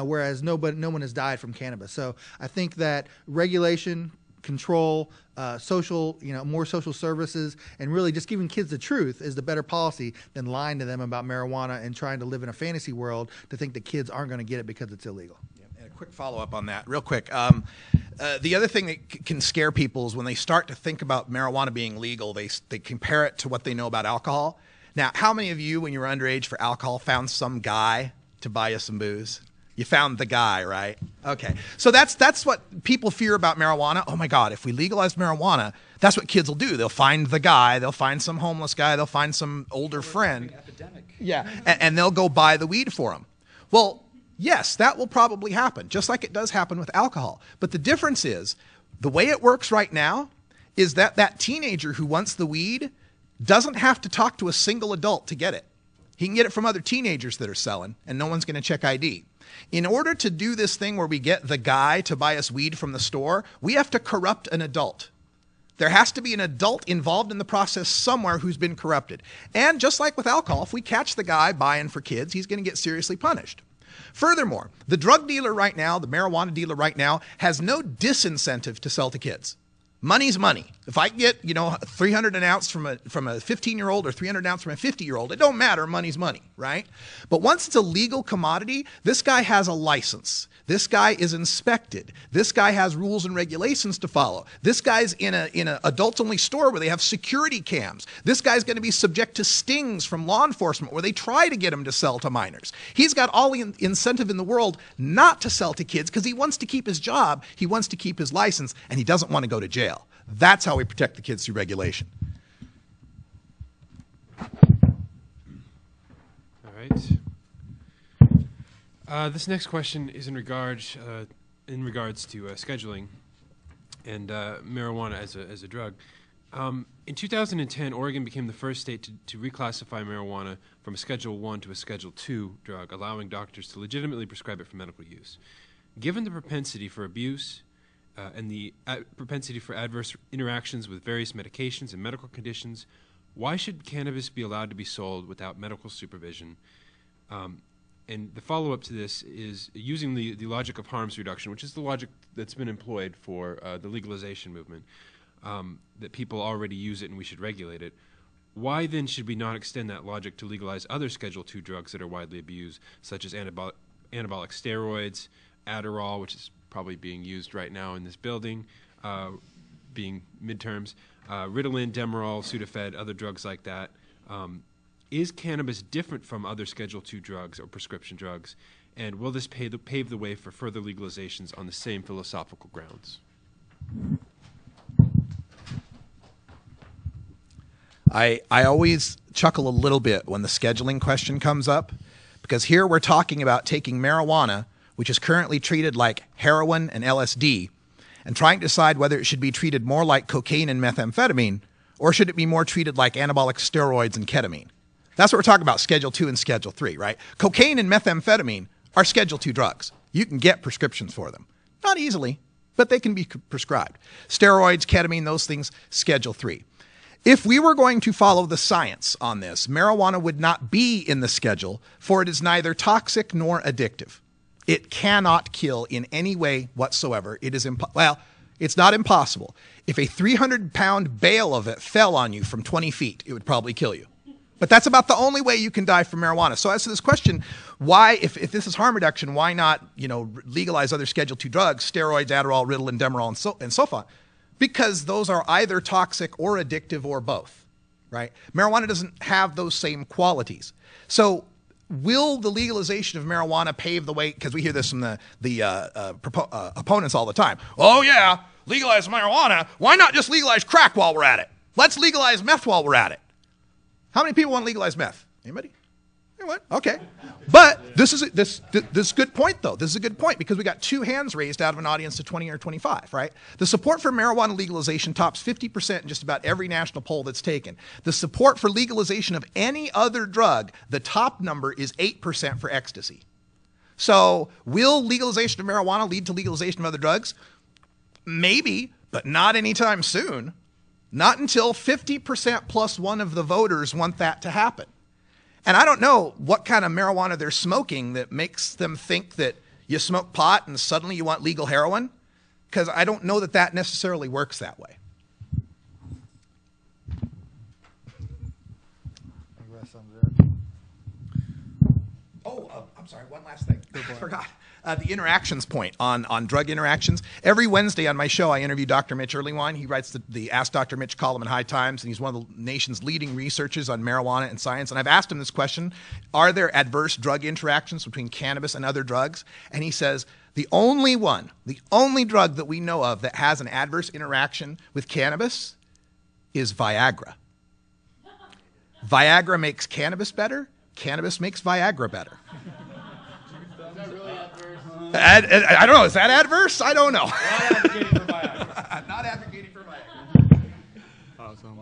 whereas no one has died from cannabis. So I think that regulation, control, social, more social services, and really just giving kids the truth is the better policy than lying to them about marijuana and trying to live in a fantasy world to think that kids aren't going to get it because it's illegal. Yeah, and a quick follow-up on that, real quick. The other thing that can scare people is when they start to think about marijuana being legal, they compare it to what they know about alcohol. Now, how many of you, when you were underage for alcohol, found some guy to buy you some booze? You found the guy, right? Okay. So that's what people fear about marijuana. Oh my God, if we legalize marijuana, that's what kids will do. They'll find the guy, they'll find some homeless guy, they'll find some older friend. Epidemic. Yeah, and they'll go buy the weed for him. Well, yes, that will probably happen, just like it does happen with alcohol. But the difference is, the way it works right now is that teenager who wants the weed doesn't have to talk to a single adult to get it. He can get it from other teenagers that are selling, and no one's going to check ID. In order to do this thing where we get the guy to buy us weed from the store, we have to corrupt an adult. There has to be an adult involved in the process somewhere who's been corrupted. And just like with alcohol, if we catch the guy buying for kids, he's going to get seriously punished. Furthermore, the drug dealer right now, the marijuana dealer right now, has no disincentive to sell to kids. Money's money. If I get, 300 an ounce from a 15-year-old or 300 an ounce from a 50-year-old, it don't matter. Money's money, right? But once it's a legal commodity, this guy has a license. This guy is inspected. This guy has rules and regulations to follow. This guy's in a adult-only store where they have security cams. This guy's going to be subject to stings from law enforcement where they try to get him to sell to minors. He's got all the incentive in the world not to sell to kids because he wants to keep his job, he wants to keep his license, and he doesn't want to go to jail. That's how we protect the kids through regulation. All right. This next question is in regards to scheduling and marijuana as a drug. In 2010, Oregon became the first state to reclassify marijuana from a Schedule I to a Schedule II drug, allowing doctors to legitimately prescribe it for medical use. Given the propensity for abuse and the propensity for adverse interactions with various medications and medical conditions, why should cannabis be allowed to be sold without medical supervision? And the follow-up to this is using the logic of harms reduction, which is the logic that's been employed for the legalization movement, that people already use it and we should regulate it. Why then should we not extend that logic to legalize other Schedule II drugs that are widely abused, such as anabolic steroids, Adderall, which is probably being used right now in this building, being midterms, Ritalin, Demerol, Sudafed, other drugs like that. Is cannabis different from other Schedule II drugs or prescription drugs, and will this pave the way for further legalizations on the same philosophical grounds? I always chuckle a little bit when the scheduling question comes up, because here we're talking about taking marijuana, which is currently treated like heroin and LSD, and trying to decide whether it should be treated more like cocaine and methamphetamine, or should it be more treated like anabolic steroids and ketamine. That's what we're talking about, Schedule II and Schedule III, right? Cocaine and methamphetamine are Schedule II drugs. You can get prescriptions for them. Not easily, but they can be prescribed. Steroids, ketamine, those things, Schedule III. If we were going to follow the science on this, marijuana would not be in the schedule, for it is neither toxic nor addictive. It cannot kill in any way whatsoever. It is it's not impossible. If a 300-pound bale of it fell on you from 20 feet, it would probably kill you. But that's about the only way you can die from marijuana. So as to this question, why, if this is harm reduction, why not, legalize other Schedule II drugs, steroids, Adderall, Ritalin, Demerol, and so on? Because those are either toxic or addictive or both, right? Marijuana doesn't have those same qualities. So will the legalization of marijuana pave the way? Because we hear this from the opponents all the time. Oh yeah, legalize marijuana. Why not just legalize crack while we're at it? Let's legalize meth while we're at it. How many people want to legalize meth? Anybody? Anyone? Okay. But this is a good point, though. This is a good point because we got two hands raised out of an audience of 20 or 25, right? The support for marijuana legalization tops 50% in just about every national poll that's taken. The support for legalization of any other drug, the top number is 8% for ecstasy. So will legalization of marijuana lead to legalization of other drugs? Maybe, but not anytime soon. Not until 50% plus one of the voters want that to happen. And I don't know what kind of marijuana they're smoking that makes them think that you smoke pot and suddenly you want legal heroin, because I don't know that that necessarily works that way. I'm sorry, one last thing. I forgot. The interactions point on drug interactions. Every Wednesday on my show, I interview Dr. Mitch Earlywine. He writes the Ask Dr. Mitch column in High Times, and he's one of the nation's leading researchers on marijuana and science. And I've asked him this question: are there adverse drug interactions between cannabis and other drugs? And he says the only drug that we know of that has an adverse interaction with cannabis is Viagra. Viagra makes cannabis better. Cannabis makes Viagra better. I don't know. Is that adverse? I don't know. Not advocating for Viagra. Not advocating for Viagra. Awesome.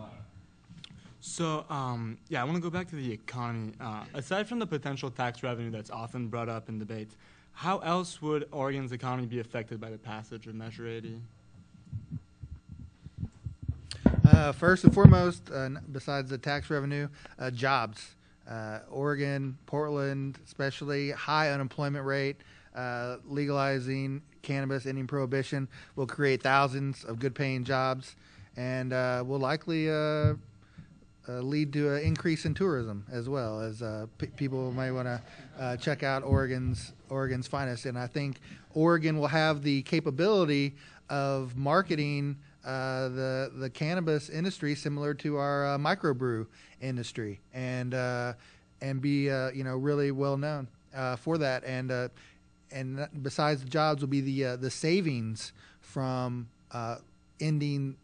So, I want to go back to the economy. Aside from the potential tax revenue that's often brought up in debates, how else would Oregon's economy be affected by the passage of Measure 80? First and foremost, besides the tax revenue, jobs. Oregon, Portland, especially high unemployment rate. legalizing cannabis, ending prohibition, will create thousands of good-paying jobs, and will likely lead to an increase in tourism as well, as people may want to check out Oregon's finest. And I think Oregon will have the capability of marketing the cannabis industry similar to our microbrew industry, and be really well known for that. And besides the jobs, will be the savings from ending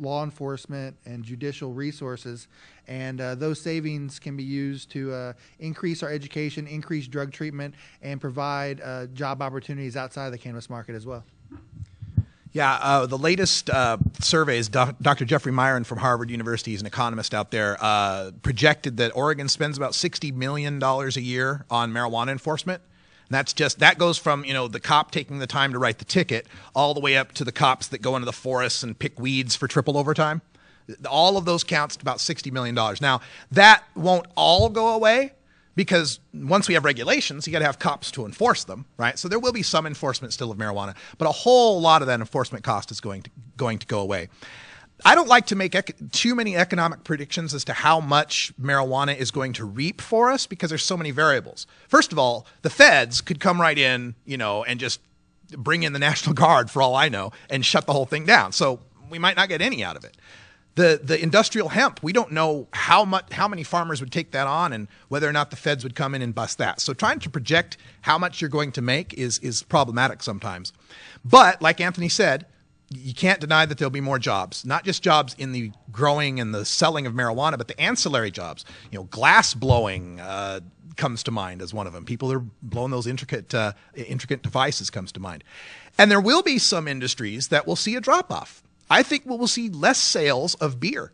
law enforcement and judicial resources, and those savings can be used to increase our education, increase drug treatment, and provide job opportunities outside the cannabis market as well. Yeah, the latest surveys, Dr. Jeffrey Myron from Harvard University, he's an economist out there, projected that Oregon spends about $60 million a year on marijuana enforcement. And that goes from, the cop taking the time to write the ticket all the way up to the cops that go into the forests and pick weeds for triple overtime. All of those counts to about $60 million. Now, that won't all go away, because once we have regulations, you got to have cops to enforce them, right? So there will be some enforcement still of marijuana, but a whole lot of that enforcement cost is going to go away. I don't like to make too many economic predictions as to how much marijuana is going to reap for us, because there's so many variables. First of all, the feds could come right in, and just bring in the National Guard, for all I know, and shut the whole thing down. So we might not get any out of it. The industrial hemp, we don't know how many farmers would take that on, and whether or not the feds would come in and bust that. So trying to project how much you're going to make is problematic sometimes. But like Anthony said, you can't deny that there'll be more jobs, not just jobs in the growing and the selling of marijuana, but the ancillary jobs. Glass blowing comes to mind as one of them. People who are blowing those intricate devices comes to mind. And there will be some industries that will see a drop-off. I think we'll see less sales of beer.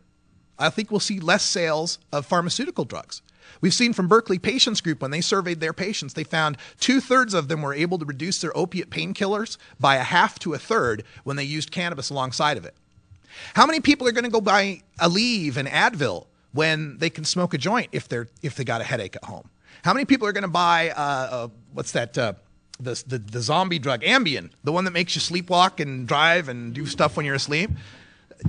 I think we'll see less sales of pharmaceutical drugs. We've seen from Berkeley Patients Group, when they surveyed their patients, they found 2/3 of them were able to reduce their opiate painkillers by 1/2 to 1/3 when they used cannabis alongside of it. How many people are going to go buy Aleve and Advil when they can smoke a joint if they got a headache at home? How many people are going to buy the zombie drug, Ambien, the one that makes you sleepwalk and drive and do stuff when you're asleep?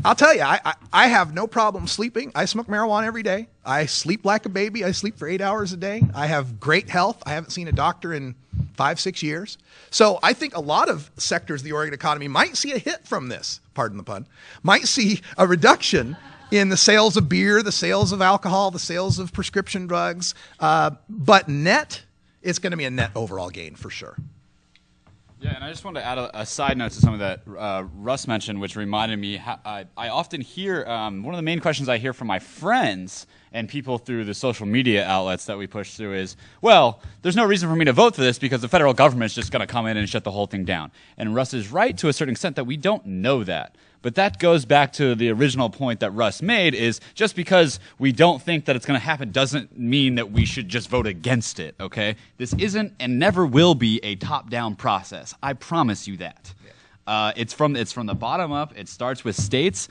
I'll tell you, I have no problem sleeping. I smoke marijuana every day. I sleep like a baby. I sleep for 8 hours a day. I have great health. I haven't seen a doctor in 5-6 years. So I think a lot of sectors of the Oregon economy might see a hit from this, pardon the pun, might see a reduction in the sales of beer, the sales of alcohol, the sales of prescription drugs. But net, it's going to be a net overall gain for sure. Yeah, and I just wanted to add a side note to some of that Russ mentioned, which reminded me, I often hear, one of the main questions I hear from my friends and people through the social media outlets that we push through is, well, there's no reason for me to vote for this because the federal government's just going to come in and shut the whole thing down. And Russ is right to a certain extent that we don't know that. But that goes back to the original point that Russ made, is just because we don't think that it's going to happen doesn't mean that we should just vote against it, okay? This isn't and never will be a top-down process. I promise you that. It's from the bottom up. It starts with states'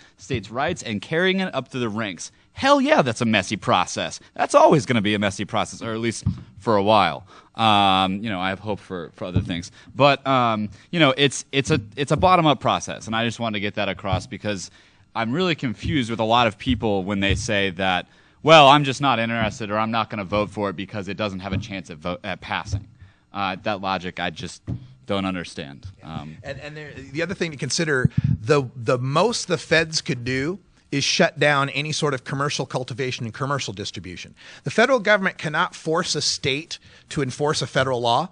rights, and carrying it up to the ranks. Hell yeah, that's a messy process. That's always going to be a messy process, or at least for a while. I have hope for other things, but it's a bottom up process, and I just wanted to get that across because I'm really confused with a lot of people when they say that, well, I'm just not interested, or I'm not going to vote for it because it doesn't have a chance at passing. That logic, I just don't understand. And the other thing to consider, the most the feds could do is shut down any sort of commercial cultivation and commercial distribution. The federal government cannot force a state to enforce a federal law.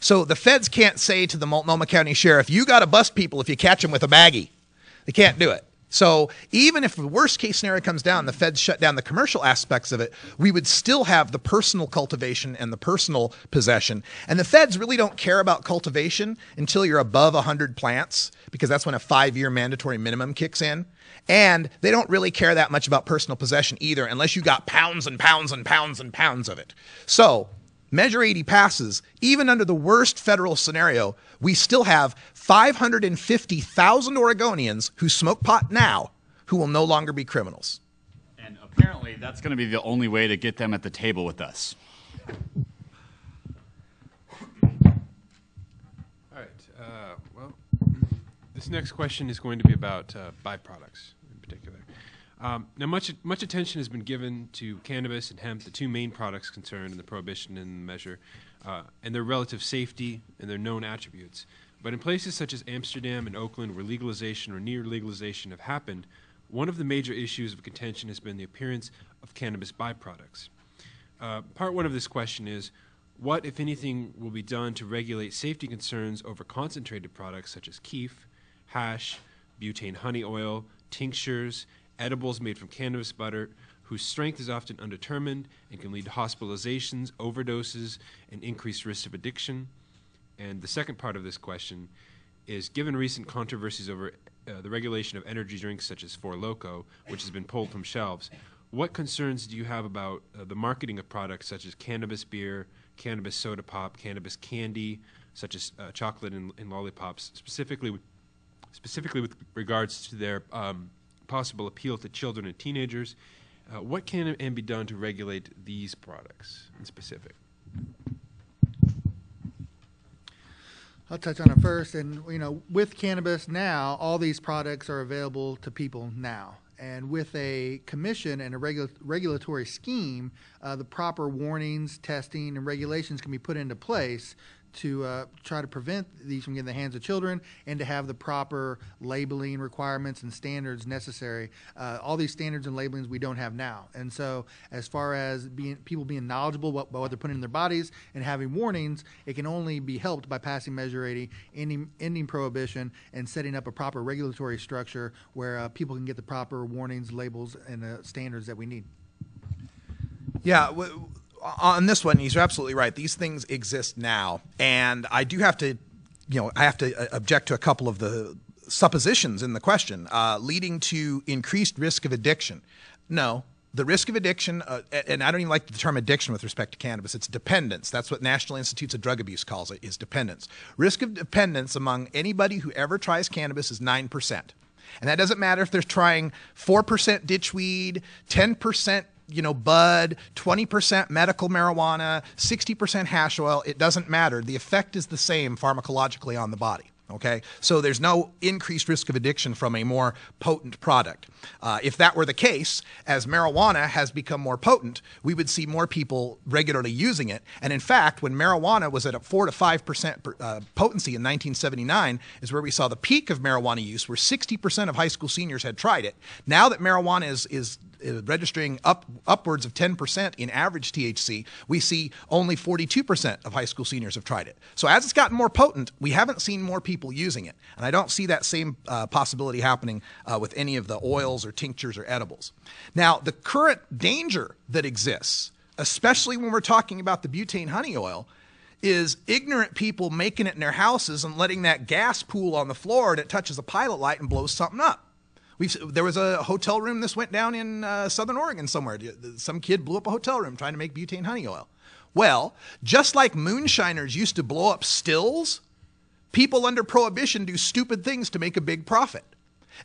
So the feds can't say to the Multnomah County Sheriff, you got to bust people if you catch them with a baggie. They can't do it. So even if the worst case scenario comes down, the feds shut down the commercial aspects of it, we would still have the personal cultivation and the personal possession. And the feds really don't care about cultivation until you're above 100 plants, because that's when a 5-year mandatory minimum kicks in. And they don't really care that much about personal possession either, unless you got pounds and pounds and pounds and pounds of it. So Measure 80 passes, even under the worst federal scenario, we still have 550,000 Oregonians who smoke pot now who will no longer be criminals. And apparently that's going to be the only way to get them at the table with us. Well, this next question is going to be about byproducts in particular. Now, much attention has been given to cannabis and hemp, the two main products concerned in the prohibition and the measure, and their relative safety and their known attributes. But in places such as Amsterdam and Oakland, where legalization or near legalization have happened, one of the major issues of contention has been the appearance of cannabis byproducts. Part one of this question is, what, if anything, will be done to regulate safety concerns over concentrated products such as keef, hash, butane honey oil, tinctures, edibles made from cannabis butter, whose strength is often undetermined and can lead to hospitalizations, overdoses, and increased risk of addiction? And the second part of this question is, given recent controversies over the regulation of energy drinks such as Four Loko, which has been pulled from shelves, what concerns do you have about the marketing of products such as cannabis beer, cannabis soda pop, cannabis candy, such as chocolate and lollipops, specifically with regards to their possible appeal to children and teenagers? What can and be done to regulate these products in specific? I'll touch on it first. And, with cannabis now, all these products are available to people now. And with a commission and a regulatory scheme, the proper warnings, testing, and regulations can be put into place to try to prevent these from getting in the hands of children and to have the proper labeling requirements and standards necessary. All these standards and labelings we don't have now. And so as far as people being knowledgeable about what they're putting in their bodies and having warnings, it can only be helped by passing Measure 80, ending prohibition, and setting up a proper regulatory structure where people can get the proper warnings, labels, and standards that we need. Yeah. On this one, he's absolutely right. These things exist now, and I do have to, object to a couple of the suppositions in the question, leading to increased risk of addiction. No, the risk of addiction, and I don't even like the term addiction with respect to cannabis. It's dependence. That's what National Institutes of Drug Abuse calls it, is dependence. Risk of dependence among anybody who ever tries cannabis is 9%. And that doesn't matter if they're trying 4% ditchweed, 10% bud, 20% medical marijuana, 60% hash oil. It doesn't matter. The effect is the same pharmacologically on the body. Okay, so there's no increased risk of addiction from a more potent product. If that were the case, as marijuana has become more potent, we would see more people regularly using it. And in fact, when marijuana was at a 4 to 5% potency in 1979, is where we saw the peak of marijuana use, where 60% of high school seniors had tried it. Now that marijuana is registering upwards of 10% in average THC, we see only 42% of high school seniors have tried it. So as it's gotten more potent, we haven't seen more people using it. And I don't see that same possibility happening with any of the oils or tinctures or edibles. Now, the current danger that exists, especially when we're talking about the butane honey oil, is ignorant people making it in their houses and letting that gas pool on the floor, and it touches a pilot light and blows something up. There was a hotel room, this went down in southern Oregon somewhere. Some kid blew up a hotel room trying to make butane honey oil. Well, just like moonshiners used to blow up stills, people under prohibition do stupid things to make a big profit.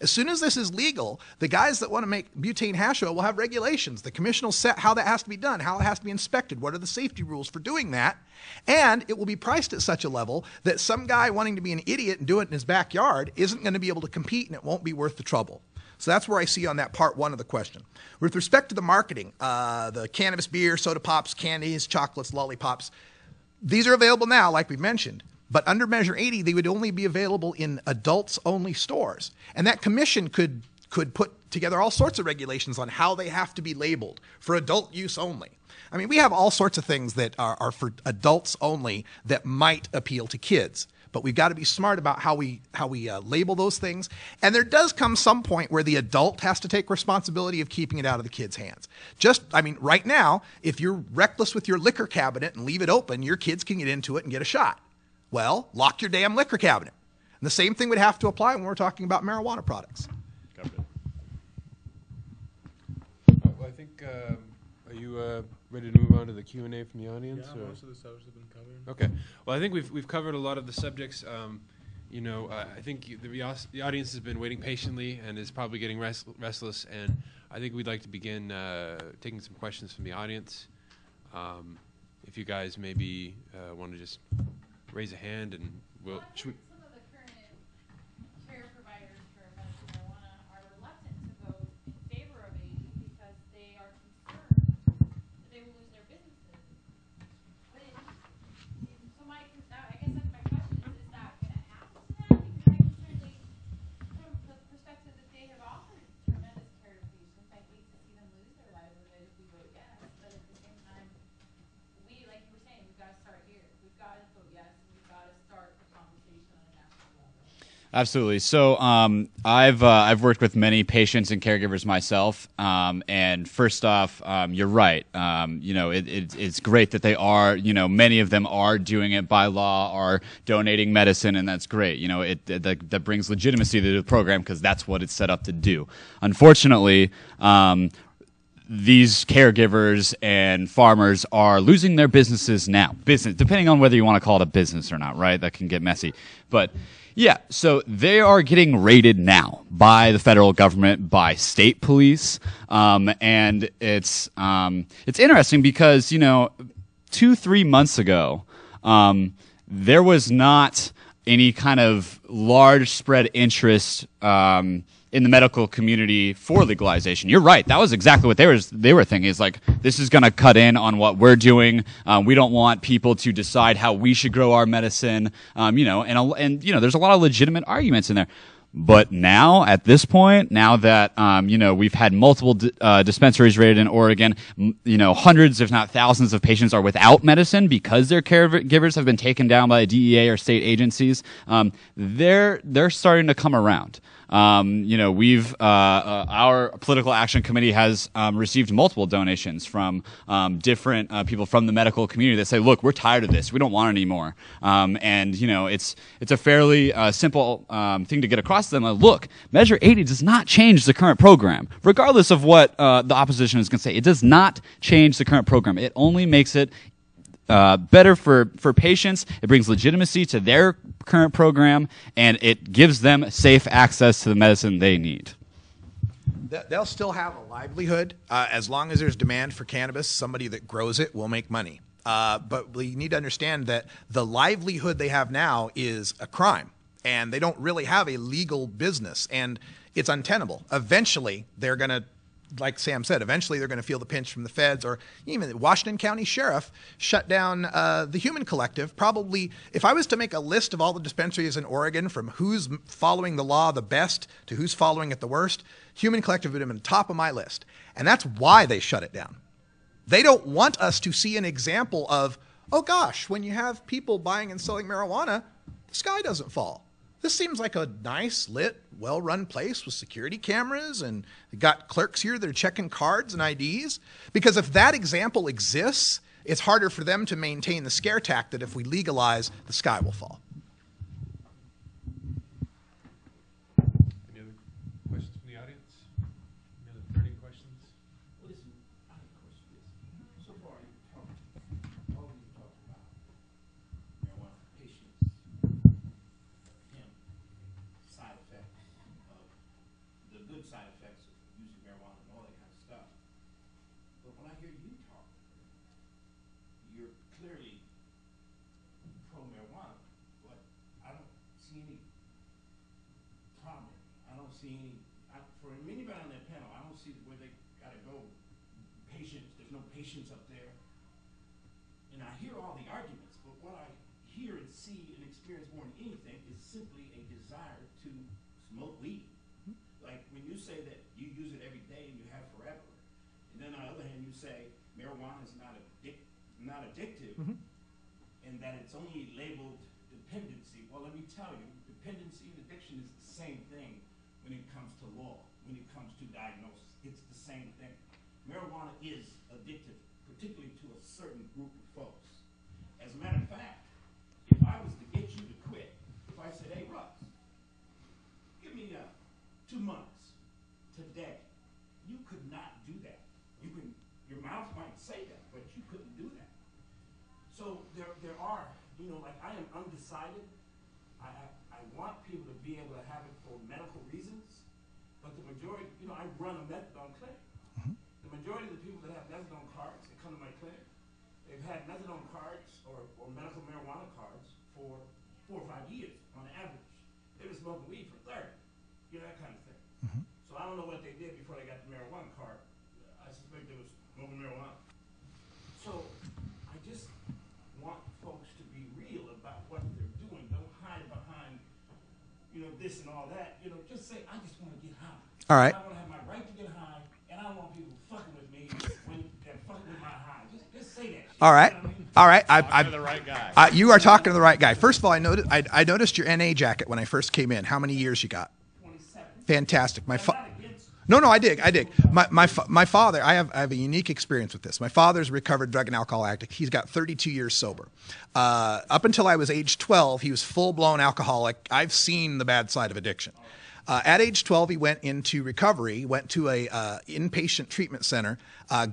As soon as this is legal, the guys that want to make butane hash oil will have regulations. The commission will set how that has to be done, how it has to be inspected, what are the safety rules for doing that, and it will be priced at such a level that some guy wanting to be an idiot and do it in his backyard isn't going to be able to compete, and it won't be worth the trouble. So that's where I see on that part one of the question. With respect to the marketing, the cannabis beer, soda pops, candies, chocolates, lollipops, these are available now, like we mentioned. But under Measure 80, they would only be available in adults-only stores. And that commission could put together all sorts of regulations on how they have to be labeled for adult use only. I mean, we have all sorts of things that are for adults only that might appeal to kids. But we've got to be smart about how we label those things. And there does come some point where the adult has to take responsibility of keeping it out of the kids' hands. Right now, if you're reckless with your liquor cabinet and leave it open, your kids can get into it and get a shot. Well, lock your damn liquor cabinet. And the same thing would have to apply when we're talking about marijuana products. Covered it. Well, I think, are you ready to move on to the Q&A from the audience? Yeah, or? most of the subjects have been covered. Okay. Well, I think we've covered a lot of the subjects. I think the audience has been waiting patiently and is probably getting restless. And I think we'd like to begin taking some questions from the audience. If you guys maybe want to just raise a hand and we'll. Some of Absolutely. So I've worked with many patients and caregivers myself, and first off, you're right. It's great that they are. Many of them are doing it by law, are donating medicine, and that's great. That brings legitimacy to the program because that's what it's set up to do. Unfortunately, these caregivers and farmers are losing their businesses now. Depending on whether you want to call it a business or not, right? That can get messy, but. Yeah, so they are getting raided now by the federal government, by state police, and it's interesting because 2-3 months ago, there was not any kind of large spread interest in the medical community for legalization. You're right. That was exactly what they were thinking. Is like, this is going to cut in on what we're doing. We don't want people to decide how we should grow our medicine. And there's a lot of legitimate arguments in there. But now, at this point, now that we've had multiple dispensaries raided in Oregon, hundreds, if not thousands, of patients are without medicine because their caregivers have been taken down by the DEA or state agencies. They're starting to come around. Our political action committee has received multiple donations from different people from the medical community that say, look, we're tired of this. We don't want it anymore. It's a fairly simple thing to get across to them. Look, Measure 80 does not change the current program, regardless of what the opposition is going to say. It does not change the current program. It only makes it better for patients. It brings legitimacy to their current program, and it gives them safe access to the medicine they need. They'll still have a livelihood as long as there's demand for cannabis. Somebody that grows it will make money. But we need to understand that the livelihood they have now is a crime, and they don't really have a legal business, and it's untenable. Eventually, they're going to, like Sam said, eventually they're going to feel the pinch from the feds, or even the Washington County Sheriff shut down the Human Collective. Probably, if I was to make a list of all the dispensaries in Oregon from who's following the law the best to who's following it the worst, Human Collective would have been top of my list. And that's why they shut it down. They don't want us to see an example of, oh gosh, when you have people buying and selling marijuana, the sky doesn't fall. This seems like a nice, lit, well-run place with security cameras, and got clerks here that are checking cards and IDs. Because if that example exists, it's harder for them to maintain the scare tactic that if we legalize, the sky will fall. Any other questions from the audience? Any other burning questions? Listen, I have a question. So far, you've talked about marijuana for patients, side effects of the good side effects of using marijuana and all that kind of stuff. But when I hear you talk, you're clearly pro-marijuana, but I don't see any problem. I don't see any, for anybody on that panel, I don't see where they gotta go. Patients, there's no patients up there. And I hear all the arguments, but what I hear and see and experience more than anything is simply a desire to smoke weed. Like when you say that you use it every day and you have forever, and then on the other hand you say marijuana is not addictive, and that it's only labeled dependency. Well, let me tell you, dependency and addiction is the same thing when it comes to law, when it comes to diagnosis. It's the same thing. Marijuana is addictive, particularly to a certain group of folks. As a matter of fact, if I was to get you to quit, if I said, hey, Russ, give me 2 months today, you could not do that. Your mouth might say that, but you couldn't do that. So there are, like I am undecided. I want people to be able to have it for medical reasons, but the majority, I run a methadone clinic. The majority of the people that have methadone cards that come to my clinic, they've had methadone cards or medical marijuana cards for 4 or 5 years on average. They were smoking weed for 30, that kind of thing. So I don't know what they did before they got the marijuana card. I suspect they was smoking marijuana. So I just want folks to be real about what they're doing. Don't hide behind, this and all that. Just say, I just want to get high. All right. I want to have my right to get high, and I don't want people fucking with me when they're fucking with my high. Just say that shit. All right. You know what I mean? All right, Talking to the right guy. you are talking to the right guy. First of all, I noticed your NA jacket when I first came in. How many years you got? 27. Fantastic. I'm not against No, I dig. My father, I have a unique experience with this. My father's a recovered drug and alcohol addict. He's got 32 years sober. Up until I was age 12, he was full-blown alcoholic. I've seen the bad side of addiction. At age 12, he went into recovery, went to a inpatient treatment center,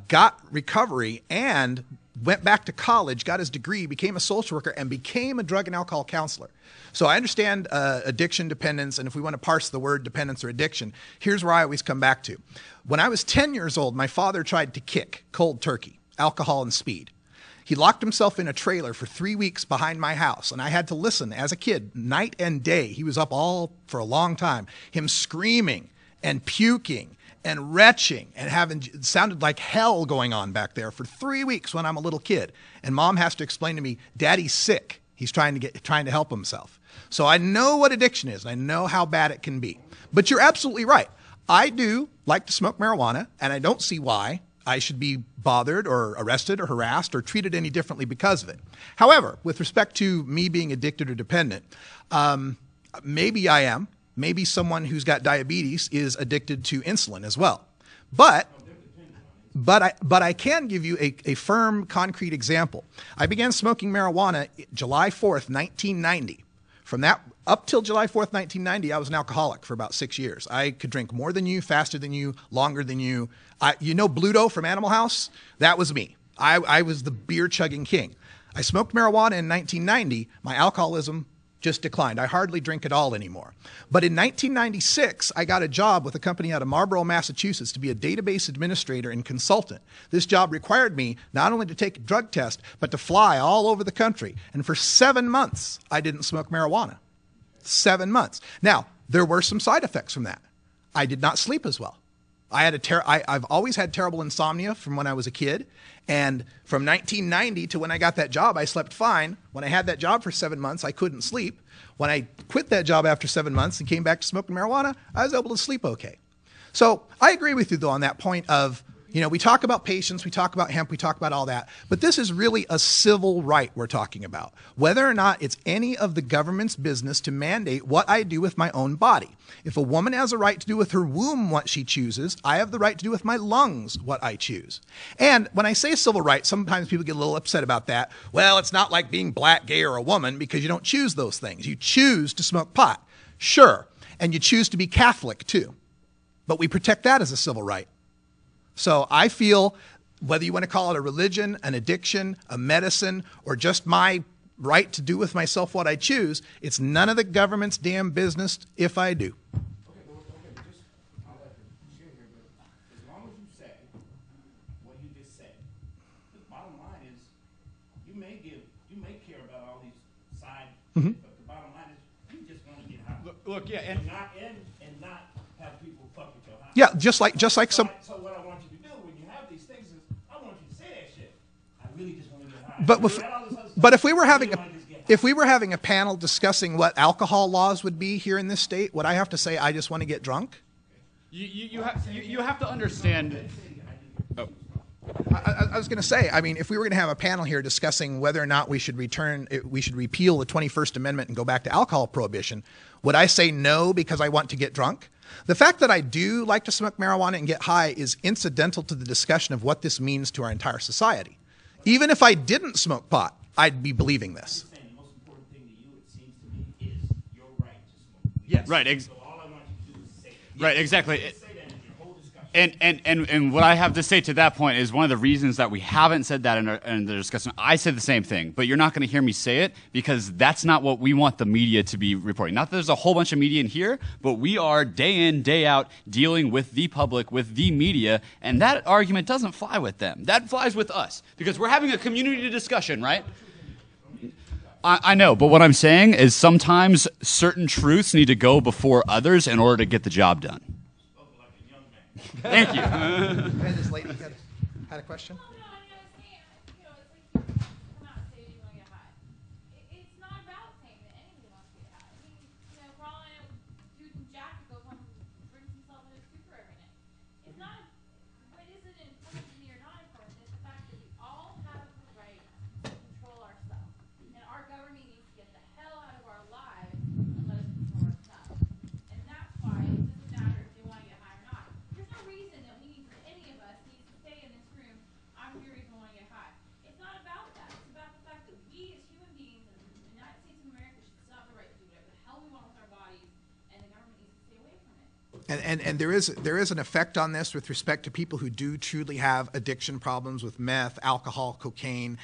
got recovery, and went back to college, got his degree, became a social worker, and became a drug and alcohol counselor. So I understand addiction, dependence, and if we want to parse the word dependence or addiction, here's where I always come back to. When I was 10 years old, my father tried to kick cold turkey, alcohol and speed. He locked himself in a trailer for 3 weeks behind my house, and I had to listen as a kid, night and day. He was up all for a long time, him screaming and puking and retching and it sounded like hell going on back there for 3 weeks when I'm a little kid. And Mom has to explain to me, Daddy's sick. He's trying to help himself. So I know what addiction is, and I know how bad it can be. But you're absolutely right. I do like to smoke marijuana, and I don't see why I should be bothered or arrested or harassed or treated any differently because of it. However, with respect to me being addicted or dependent, maybe I am. Maybe someone who's got diabetes is addicted to insulin as well. But I can give you a firm, concrete example. I began smoking marijuana July 4th, 1990. From that up till July 4th, 1990, I was an alcoholic for about 6 years. I could drink more than you, faster than you, longer than you. You know Bluto from Animal House? That was me. I was the beer-chugging king. I smoked marijuana in 1990. My alcoholism just declined. I hardly drink at all anymore. But in 1996, I got a job with a company out of Marlborough, Massachusetts to be a database administrator and consultant. This job required me not only to take a drug test, but to fly all over the country. And for 7 months, I didn't smoke marijuana. 7 months. Now, there were some side effects from that. I did not sleep as well. I've always had terrible insomnia from when I was a kid. And from 1990 to when I got that job, I slept fine. When I had that job for 7 months, I couldn't sleep. When I quit that job after 7 months and came back to smoking marijuana, I was able to sleep okay. So I agree with you, though, on that point of, we talk about patients, we talk about hemp, we talk about all that, but this is really a civil right we're talking about. Whether or not it's any of the government's business to mandate what I do with my own body. If a woman has a right to do with her womb what she chooses, I have the right to do with my lungs what I choose. And when I say civil rights, sometimes people get a little upset about that. Well, it's not like being black, gay, or a woman because you don't choose those things. You choose to smoke pot. Sure. And you choose to be Catholic, too. But we protect that as a civil right. So I feel, whether you want to call it a religion, an addiction, a medicine, or just my right to do with myself what I choose, it's none of the government's damn business if I do. Okay, just, I'll let you share here, but as long as you say what you just said, the bottom line is, you may care about all these side, but the bottom line is, you just want to get high. Look, yeah, and not have people fuck with your high. Yeah, just like some. So what I want you to do when you have these things is, I want you to say that shit. I really just want to get high. But if we were having a panel discussing what alcohol laws would be here in this state, would I have to say I just want to get drunk? You have to understand. Oh. I was going to say, I mean, if we were going to have a panel here discussing whether or not we should repeal the 21st Amendment and go back to alcohol prohibition, would I say no because I want to get drunk? The fact that I do like to smoke marijuana and get high is incidental to the discussion of what this means to our entire society. Even if I didn't smoke pot, I'd be believing this. The most important thing to you, it seems to me, is your right to smoke. Yes. Right. So all I want you to do is say it. Right. Exactly. Say that in your whole discussion. And what I have to say to that point is one of the reasons that we haven't said that in the discussion. I said the same thing, but you're not going to hear me say it because that's not what we want the media to be reporting. Not that there's a whole bunch of media in here, but we are day in, day out dealing with the public, with the media, and that argument doesn't fly with them. That flies with us because we're having a community discussion, right? I know, but what I'm saying is sometimes certain truths need to go before others in order to get the job done. Thank you. And this lady had a question? And there is an effect on this with respect to people who do truly have addiction problems with meth, alcohol, cocaine,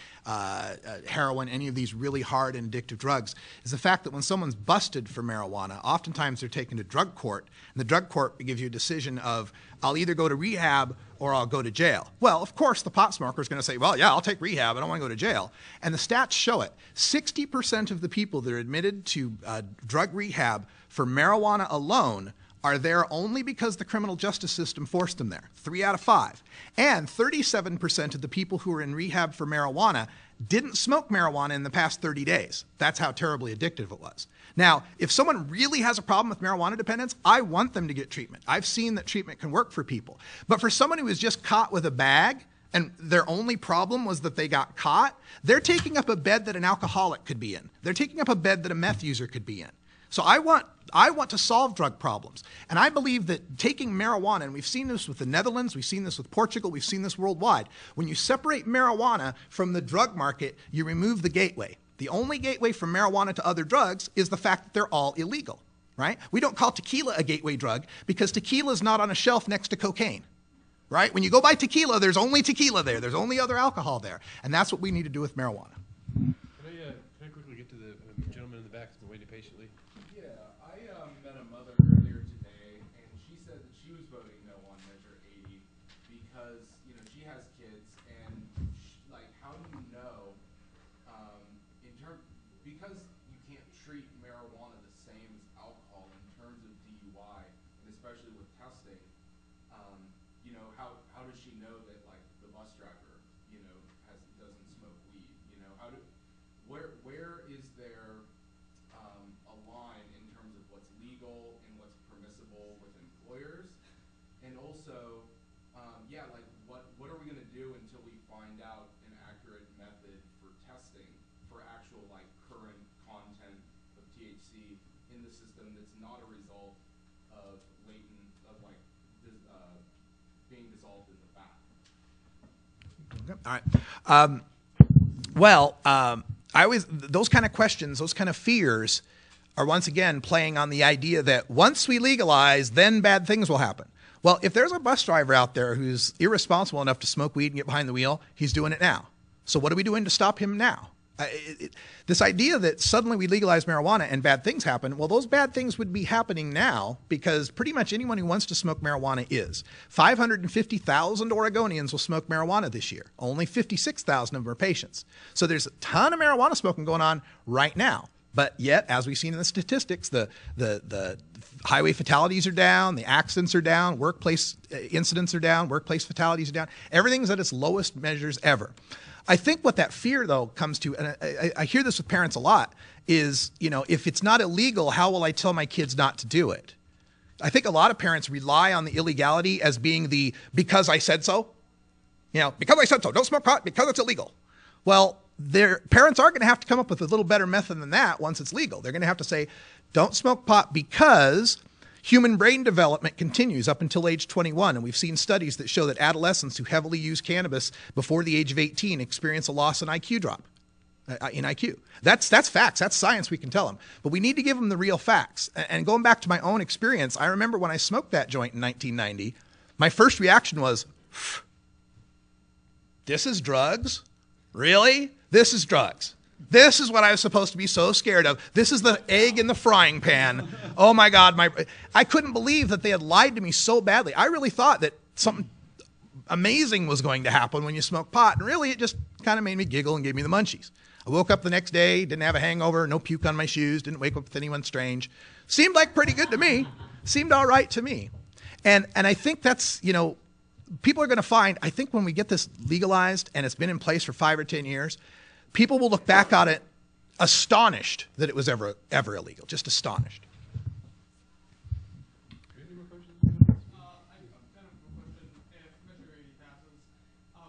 heroin, any of these really hard and addictive drugs, is the fact that when someone's busted for marijuana, oftentimes they're taken to drug court, and the drug court gives you a decision of, I'll either go to rehab or I'll go to jail. Well, of course, the pot smoker is going to say, well, yeah, I'll take rehab. I don't want to go to jail. And the stats show it. 60% of the people that are admitted to drug rehab for marijuana alone are there only because the criminal justice system forced them there. 3 out of 5. And 37% of the people who are in rehab for marijuana didn't smoke marijuana in the past 30 days. That's how terribly addictive it was. Now, if someone really has a problem with marijuana dependence, I want them to get treatment. I've seen that treatment can work for people. But for someone who was just caught with a bag and their only problem was that they got caught, they're taking up a bed that an alcoholic could be in. They're taking up a bed that a meth user could be in. So I want to solve drug problems. And I believe that taking marijuana, and we've seen this with the Netherlands, we've seen this with Portugal, we've seen this worldwide. When you separate marijuana from the drug market, you remove the gateway. The only gateway from marijuana to other drugs is the fact that they're all illegal, right? We don't call tequila a gateway drug because tequila is not on a shelf next to cocaine, right? When you go buy tequila, there's only tequila there. There's only other alcohol there. And that's what we need to do with marijuana. Can I quickly get to the gentleman in the back who's been waiting patiently? Yeah, I met a mother earlier today, and she said that she was voting no on Measure 80 because, you know, she has kids, and like, how do you know, because you can't treat marijuana the same as alcohol in terms of DUI, and especially with testing, you know, how does she know that, like, the bus driver, you know, doesn't smoke weed? You know, where is there a line in terms of what's legal and what's permissible with employers? And also, yeah, like, what are we going to do until we find out an accurate method for testing for actual, like, current content of THC in the system that's not a result of latent, of, like, being dissolved in the fat? All right. Those kind of questions, those kind of fears are once again playing on the idea that once we legalize, then bad things will happen. Well, if there's a bus driver out there who's irresponsible enough to smoke weed and get behind the wheel, he's doing it now. So what are we doing to stop him now? This idea that suddenly we legalize marijuana and bad things happen, well, those bad things would be happening now because pretty much anyone who wants to smoke marijuana is. 550,000 Oregonians will smoke marijuana this year. Only 56,000 of them are patients. So there's a ton of marijuana smoking going on right now. But yet, as we've seen in the statistics, the highway fatalities are down, the accidents are down, workplace incidents are down, workplace fatalities are down. Everything's at its lowest measures ever. I think what that fear, though, comes to, and I hear this with parents a lot, is, you know, if it's not illegal, how will I tell my kids not to do it? I think a lot of parents rely on the illegality as being the because I said so. You know, because I said so, don't smoke pot because it's illegal. Well, their parents are going to have to come up with a little better method than that once it's legal. They're going to have to say, don't smoke pot because human brain development continues up until age 21, and we've seen studies that show that adolescents who heavily use cannabis before the age of 18 experience a loss in IQ drop, in IQ. That's facts. That's science we can tell them. But we need to give them the real facts. And going back to my own experience, I remember when I smoked that joint in 1990, my first reaction was, this is drugs? Really? This is drugs. This is what I was supposed to be so scared of. This is the egg in the frying pan. Oh my God, I couldn't believe that they had lied to me so badly. I really thought that something amazing was going to happen when you smoke pot, and really it just kind of made me giggle and gave me the munchies. I woke up the next day, didn't have a hangover, no puke on my shoes, didn't wake up with anyone strange. Seemed like pretty good to me. Seemed all right to me. And I think that's, you know, people are going to find, I think when we get this legalized and it's been in place for 5 or 10 years, people will look back on it astonished that it was ever illegal, just astonished. Any more questions? I have kind of a question. If Measure 80 passes,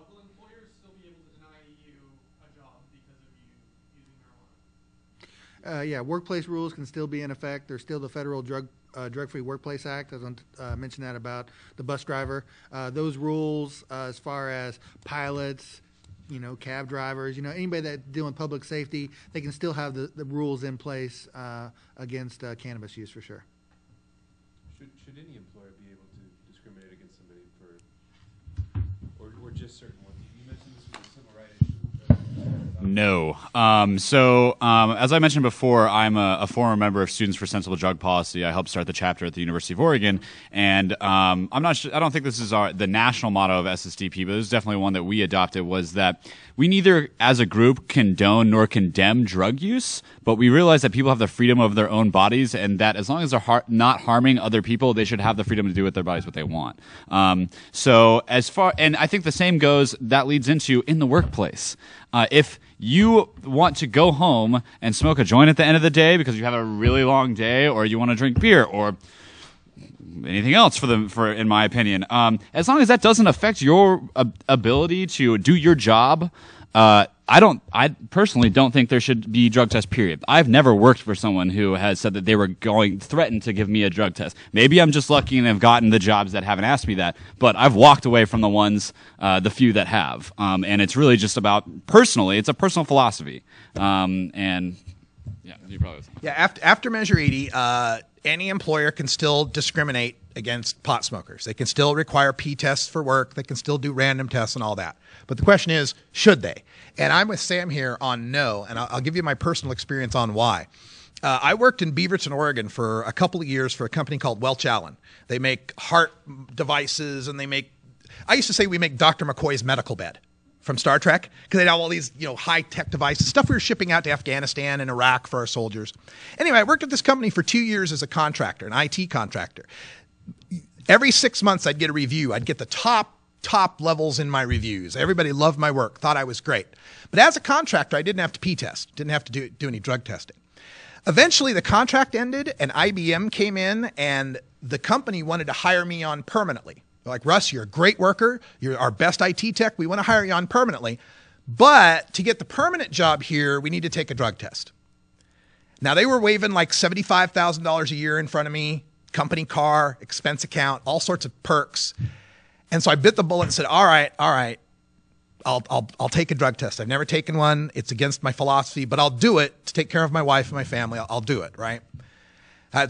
will employers still be able to deny you a job because of you using marijuana? Yeah, workplace rules can still be in effect. There's still the federal Drug-Free Workplace Act, as I mentioned that about the bus driver. Those rules, as far as pilots, you know, cab drivers, you know, anybody that's dealing with public safety, they can still have the rules in place against cannabis use for sure. Should any employer No. As I mentioned before, I'm a former member of Students for Sensible Drug Policy. I helped start the chapter at the University of Oregon, and I'm not sure. I don't think this is the national motto of SSDP, but this is definitely one that we adopted. Was that we neither, as a group, condone nor condemn drug use, but we realize that people have the freedom of their own bodies, and that as long as they're not harming other people, they should have the freedom to do with their bodies what they want. And I think the same goes. That leads into in the workplace. If you want to go home and smoke a joint at the end of the day because you have a really long day, or you want to drink beer, or anything else in my opinion, as long as that doesn't affect your ability to do your job, I personally don't think there should be drug tests, period. I've never worked for someone who has said that they were threatened to give me a drug test. Maybe I'm just lucky and have gotten the jobs that haven't asked me that, but I've walked away from the few that have. And it's really just about, personally, it's a personal philosophy. And yeah, you probably. Yeah, after Measure 80, any employer can still discriminate against pot smokers. They can still require P-tests for work. They can still do random tests and all that. But the question is, should they? And I'm with Sam here on no, and I'll give you my personal experience on why. I worked in Beaverton, Oregon for a couple of years for a company called Welch Allen. They make heart devices, and I used to say we make Dr. McCoy's medical bed from Star Trek, because they'd have all these, high-tech devices, stuff we were shipping out to Afghanistan and Iraq for our soldiers. Anyway, I worked at this company for 2 years as a contractor, an IT contractor. Every 6 months, I'd get a review. I'd get the top levels in my reviews. Everybody loved my work, thought I was great. But as a contractor, I didn't have to P-test, didn't have to do any drug testing. Eventually, the contract ended, and IBM came in, and the company wanted to hire me on permanently. They're like, Russ, you're a great worker. You're our best IT tech. We want to hire you on permanently. But to get the permanent job here, we need to take a drug test. Now, they were waving like $75,000 a year in front of me, company car, expense account, all sorts of perks. And so I bit the bullet and said, all right, I'll take a drug test. I've never taken one. It's against my philosophy, but I'll do it to take care of my wife and my family. I'll do it, right?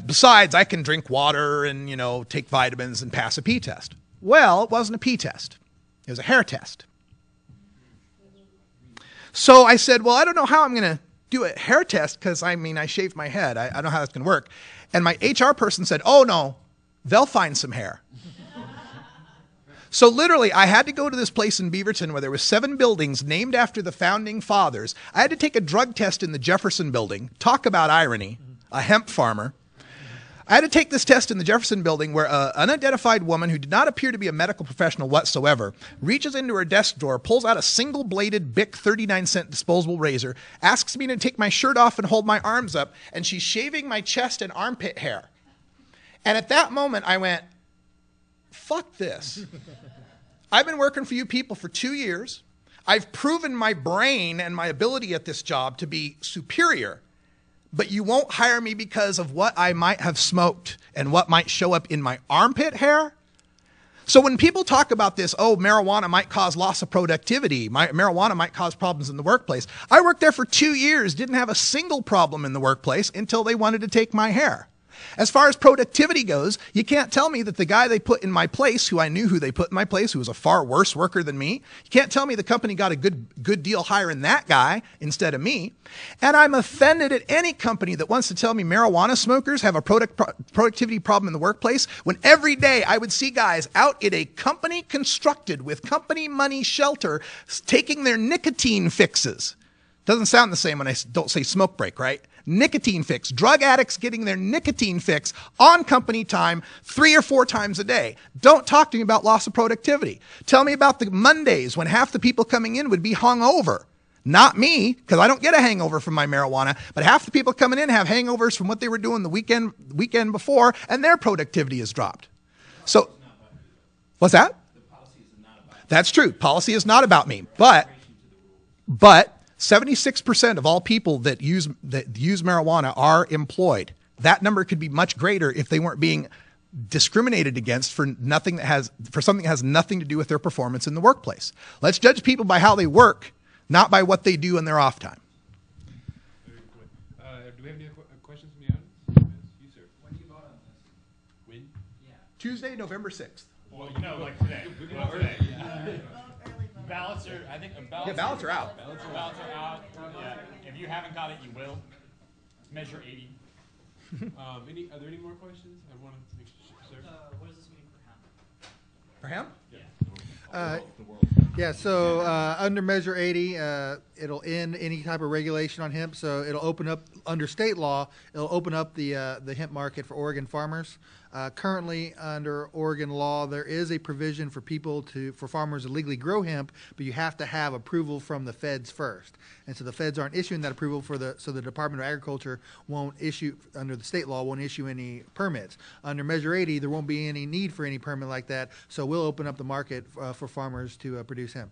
Besides, I can drink water and, take vitamins and pass a P test. Well, it wasn't a P test. It was a hair test. So I said, well, I don't know how I'm going to do a hair test because, I shaved my head. I don't know how that's going to work. And my HR person said, oh, no, they'll find some hair. So literally, I had to go to this place in Beaverton where there were 7 buildings named after the founding fathers. I had to take a drug test in the Jefferson building. Talk about irony, a hemp farmer. I had to take this test in the Jefferson building where an unidentified woman who did not appear to be a medical professional whatsoever reaches into her desk drawer, pulls out a single-bladed Bic 39-cent disposable razor, asks me to take my shirt off and hold my arms up, and she's shaving my chest and armpit hair. And at that moment, I went, fuck this. I've been working for you people for 2 years. I've proven my brain and my ability at this job to be superior. But you won't hire me because of what I might have smoked and what might show up in my armpit hair? So when people talk about this, marijuana might cause loss of productivity, marijuana might cause problems in the workplace. I worked there for 2 years, didn't have a single problem in the workplace until they wanted to take my hair. As far as productivity goes, you can't tell me that the guy they put in my place, who I knew who they put in my place, who was a far worse worker than me, you can't tell me the company got a good deal hiring that guy instead of me. And I'm offended at any company that wants to tell me marijuana smokers have a productivity problem in the workplace, when every day I would see guys out in a company constructed with company money shelter taking their nicotine fixes. Doesn't sound the same when I don't say smoke break, right? Nicotine fix. Drug addicts getting their nicotine fix on company time 3 or 4 times a day. Don't talk to me about loss of productivity. Tell me about the Mondays when half the people coming in would be hungover. Not me, because I don't get a hangover from my marijuana, but half the people coming in have hangovers from what they were doing the weekend before, and their productivity has dropped. So, what's that? That's true. Policy is not about me, but 76% of all people that use marijuana are employed. That number could be much greater if they weren't being discriminated against for something that has nothing to do with their performance in the workplace. Let's judge people by how they work, not by what they do in their off time. Do we have any questions from the audience? You, sir. When do you vote on this? When? Yeah. Tuesday, November 6th. Well, like today. Vote early. Ballots are, I think, ballots are out. Ballots are out. Yeah. If you haven't got it, you will. Measure 80. Are there any more questions? I want to make sure. What does this mean for hemp? For hemp? Yeah, so under Measure 80, it'll end any type of regulation on hemp. So it'll open up, under state law, it'll open up the hemp market for Oregon farmers. Currently, under Oregon law, there is a provision for for farmers to legally grow hemp, but you have to have approval from the feds first. And so the feds aren't issuing that approval so the Department of Agriculture won't issue, under the state law, won't issue any permits. Under Measure 80, there won't be any need for any permit like that. So we'll open up the market for farmers to produce hemp.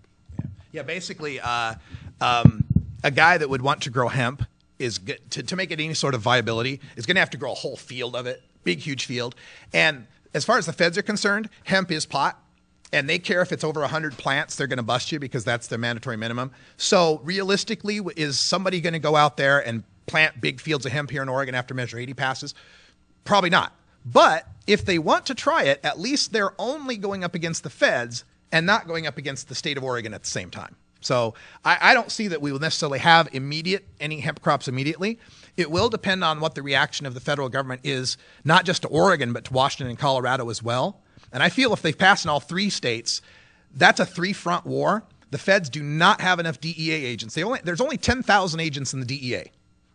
Yeah, basically, a guy that would want to grow hemp is to make it any sort of viability is going to have to grow a whole field of it, big, huge field. And as far as the feds are concerned, hemp is pot, and they care if it's over 100 plants, they're going to bust you because that's their mandatory minimum. So realistically, is somebody going to go out there and plant big fields of hemp here in Oregon after Measure 80 passes? Probably not. But if they want to try it, at least they're only going up against the feds and not going up against the state of Oregon at the same time. So I don't see that we will necessarily have any hemp crops immediately. It will depend on what the reaction of the federal government is, not just to Oregon, but to Washington and Colorado as well. And I feel if they pass in all 3 states, that's a 3-front war. The feds do not have enough DEA agents. There's only 10,000 agents in the DEA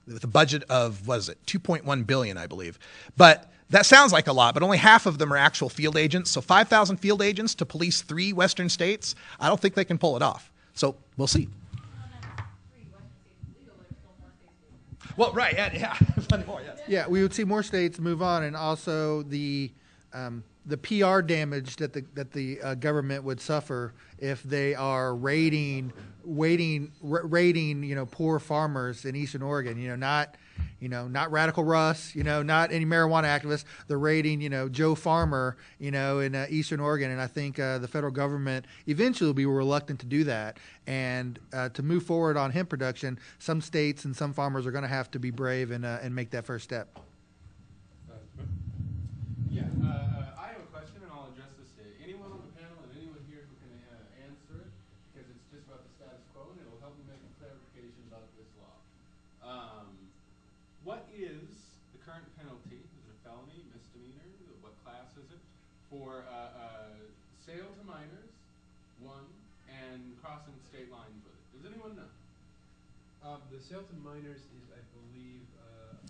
with a budget of, what is it, $2.1 billion, I believe. But that sounds like a lot, but only half of them are actual field agents. So 5,000 field agents to police 3 western states, I don't think they can pull it off. So we'll see. Well, right, yeah, plenty more, yes. Yeah, we would see more states move on, and also the PR damage that the government would suffer if they are raiding poor farmers in Eastern Oregon. Not Radical Russ, not any marijuana activists. They're raiding, Joe Farmer, in Eastern Oregon. And I think the federal government eventually will be reluctant to do that. And to move forward on hemp production, some states and some farmers are going to have to be brave and make that first step. Yeah, I have a question, and I'll address this to anyone on the panel and anyone here who can answer it, because it's just about the status quo, and it'll help me make a clarification about this law. What is the current penalty? Is it a felony, misdemeanor? What class is it? For sale to minors, 1, and crossing state lines with it. Does anyone know? The sale to minors is, I believe,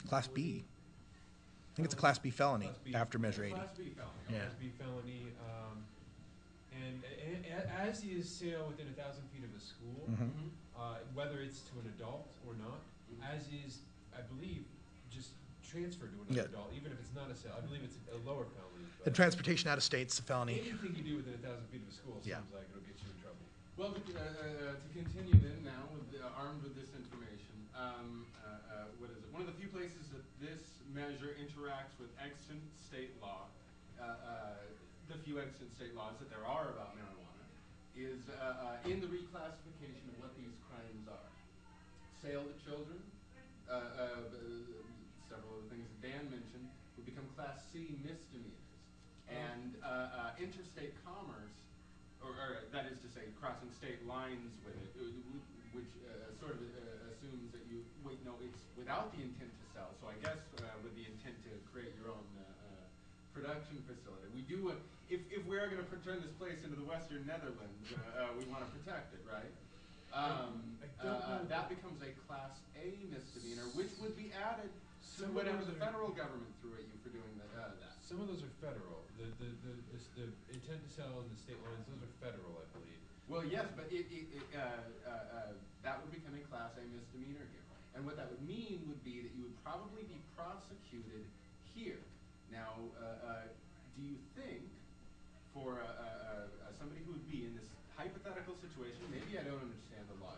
Class B. I think it's a Class B felony after Measure 80. Class B felony. Yeah. Class B felony, and as is sale within 1,000 feet of a school, whether it's to an adult or not, as is, I believe, just transferred to another adult, even if it's not a sale. I believe it's a lower felony. And transportation out of state's a felony. Anything you do within 1,000 feet of a school seems like it'll get you in trouble. Well, to continue then now, armed with this information, what is it? One of the few places that this measure interacts with extant state law, the few extant state laws that there are about marijuana, is in the reclassification of what these crimes are. Sale to children, several of the things that Dan mentioned, would become Class C misdemeanors. And interstate commerce, or that is to say, crossing state lines with it, which sort of assumes that it's without the intent to sell. So I guess with the intent to create your own production facility. We do, if we are going to turn this place into the Western Netherlands, we want to protect it, right? That becomes a Class A misdemeanor, which would be added to whatever the federal government threw at you for doing that. Some of those are federal. The intent to sell and the state lines, those are federal, I believe. Well, yes, but that would become a Class A misdemeanor here. And what that would mean would be that you would probably be prosecuted here. Now, do you think for somebody who would be in this hypothetical situation, maybe I don't understand the law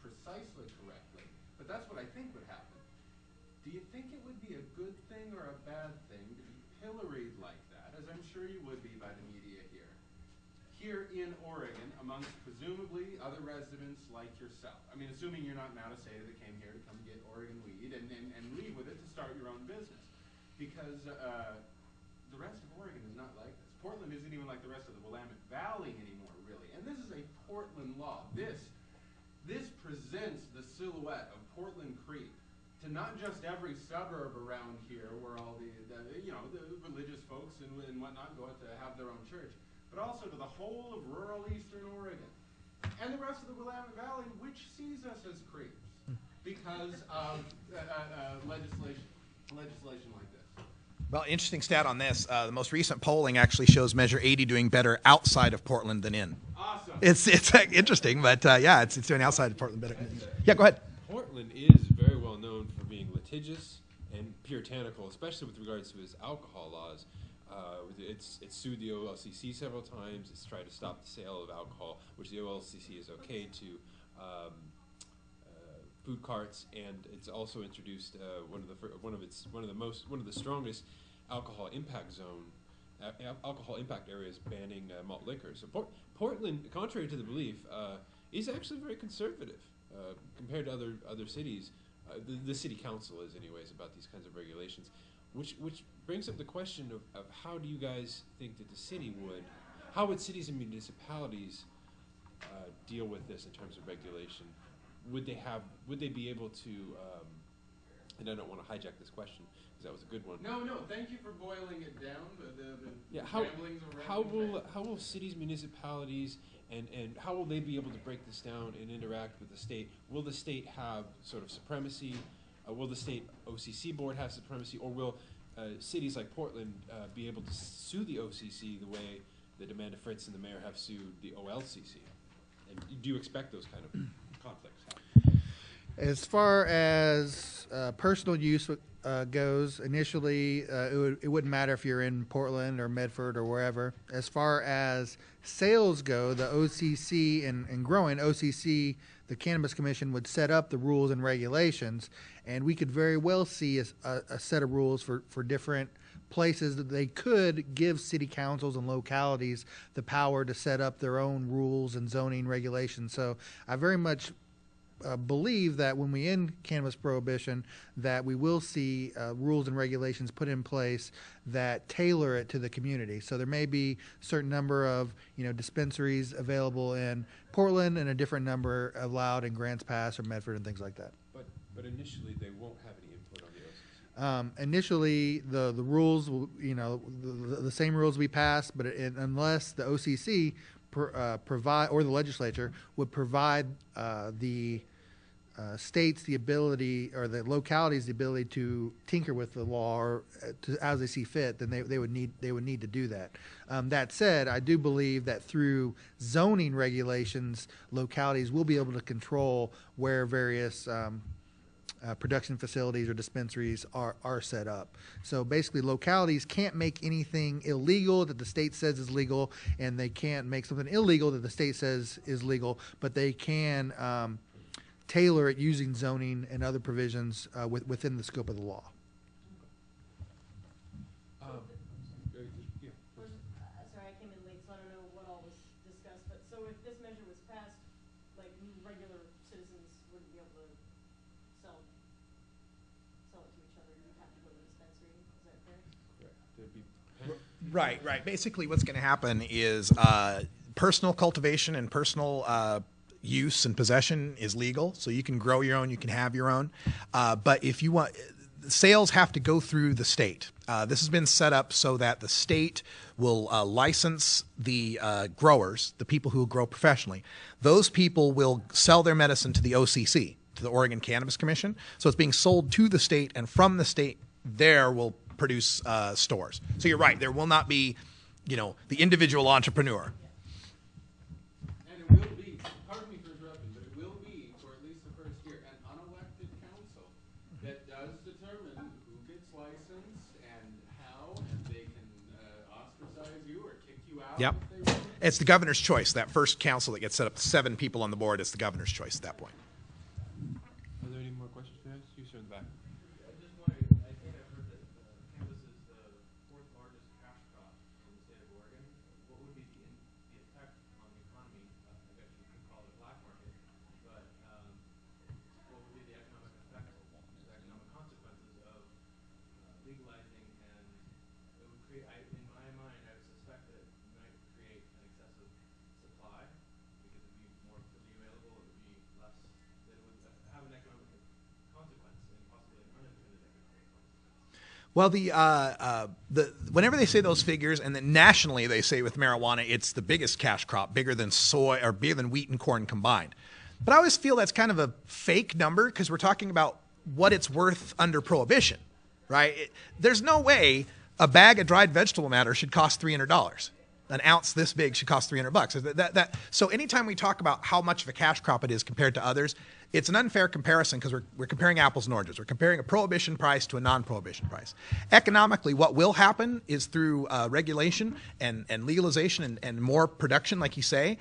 precisely correctly, but that's what I think would happen. Do you think it would be a good thing or a bad thing to be pilloried like that, as I'm sure you would be by the media here in Oregon, amongst presumably other residents like yourself? I mean, assuming you're not an out-of-stater that came here to come get Oregon weed and leave with it to start your own business. Because the rest of Oregon is not like this. Portland isn't even like the rest of the Willamette Valley anymore, really. And this is a Portland law. This presents the silhouette of Portland Creek to not just every suburb around here where all the religious folks and whatnot go out to have their own church, but also to the whole of rural eastern Oregon and the rest of the Willamette Valley, which sees us as creeps because of legislation like this. Well, interesting stat on this. The most recent polling actually shows Measure 80 doing better outside of Portland than in. Awesome. It's interesting, but yeah, it's doing outside of Portland better. Yeah, go ahead. Portland is very well known for being litigious and puritanical, especially with regards to its alcohol laws. It's sued the OLCC several times. It's tried to stop the sale of alcohol, which the OLCC is okay to food carts, and it's also introduced one of the strongest alcohol impact areas banning malt liquor. So Portland, contrary to the belief, is actually very conservative compared to other cities. The city council is, anyways, about these kinds of regulations, which brings up the question of how do you guys think that how would cities and municipalities deal with this in terms of regulation? Would they be able to? And I don't want to hijack this question because that was a good one. No. Thank you for boiling it down. How will cities, municipalities, and how will they be able to break this down and interact with the state? Will the state have sort of supremacy? Will the state OCC board have supremacy, or will cities like Portland be able to sue the OCC the way that Amanda Fritz and the mayor have sued the OLCC? And do you expect those kind of conflicts? As far as personal use goes, initially it wouldn't matter if you're in Portland or Medford or wherever. As far as sales go, the OCC and growing OCC, the Cannabis Commission would set up the rules and regulations, and we could very well see a set of rules for different places that they could give city councils and localities the power to set up their own rules and zoning regulations. So I very much believe that when we end cannabis prohibition, that we will see rules and regulations put in place that tailor it to the community. So there may be a certain number of dispensaries available in Portland and a different number allowed in Grants Pass or Medford and things like that. But initially they won't have any input on the OCC. Initially, the rules will, the same rules we pass, but unless the OCC provide, or the legislature would provide the states the ability, or the localities the ability to tinker with the law or as they see fit, then they would need to do that. That said, I do believe that through zoning regulations, localities will be able to control where various production facilities or dispensaries are set up. So basically, localities can't make anything illegal that the state says is legal, and they can't make something illegal that the state says is legal, but they can tailor it using zoning and other provisions within the scope of the law. Sorry, I came in late, so I don't know what all was discussed, but so if this measure was passed, like regular citizens wouldn't be able to sell it to each other, you'd have to go to the dispensary, is that correct? Right. Basically, what's going to happen is personal cultivation and personal use and possession is legal, so you can grow your own, you can have your own. But if you want, sales have to go through the state. This has been set up so that the state will license the growers, the people who grow professionally. Those people will sell their medicine to the OCC, to the Oregon Cannabis Commission. So it's being sold to the state, and from the state, there will produce stores. So you're right, there will not be, the individual entrepreneur. And it will be, pardon me for interrupting, but it will be, for at least the first year, an unelected council that does determine who gets licensed and how, and they can ostracize you or kick you out. Yep. If they want. It's the governor's choice. That first council that gets set up, 7 people on the board, it's the governor's choice at that point. Are there any more questions for us? You, sir, in the back. I just wanted, I think I've heard that cannabis is the 4th largest cash crop in the state of Oregon. What would be the effect on the economy? I guess you could call it a black market, but what would be the economic effect, the economic consequences of legalizing? And it would create, in my mind, I would suspect that it might create an excessive supply because it'd be Well, whenever they say those figures, and then nationally they say with marijuana it's the biggest cash crop, bigger than soy or bigger than wheat and corn combined. But I always feel that's kind of a fake number because we're talking about what it's worth under prohibition, right? There's no way a bag of dried vegetable matter should cost $300. An ounce this big should cost $300. So anytime we talk about how much of a cash crop it is compared to others, it's an unfair comparison because we're comparing apples and oranges. We're comparing a prohibition price to a non-prohibition price. Economically, what will happen is through regulation and legalization and more production, like you say,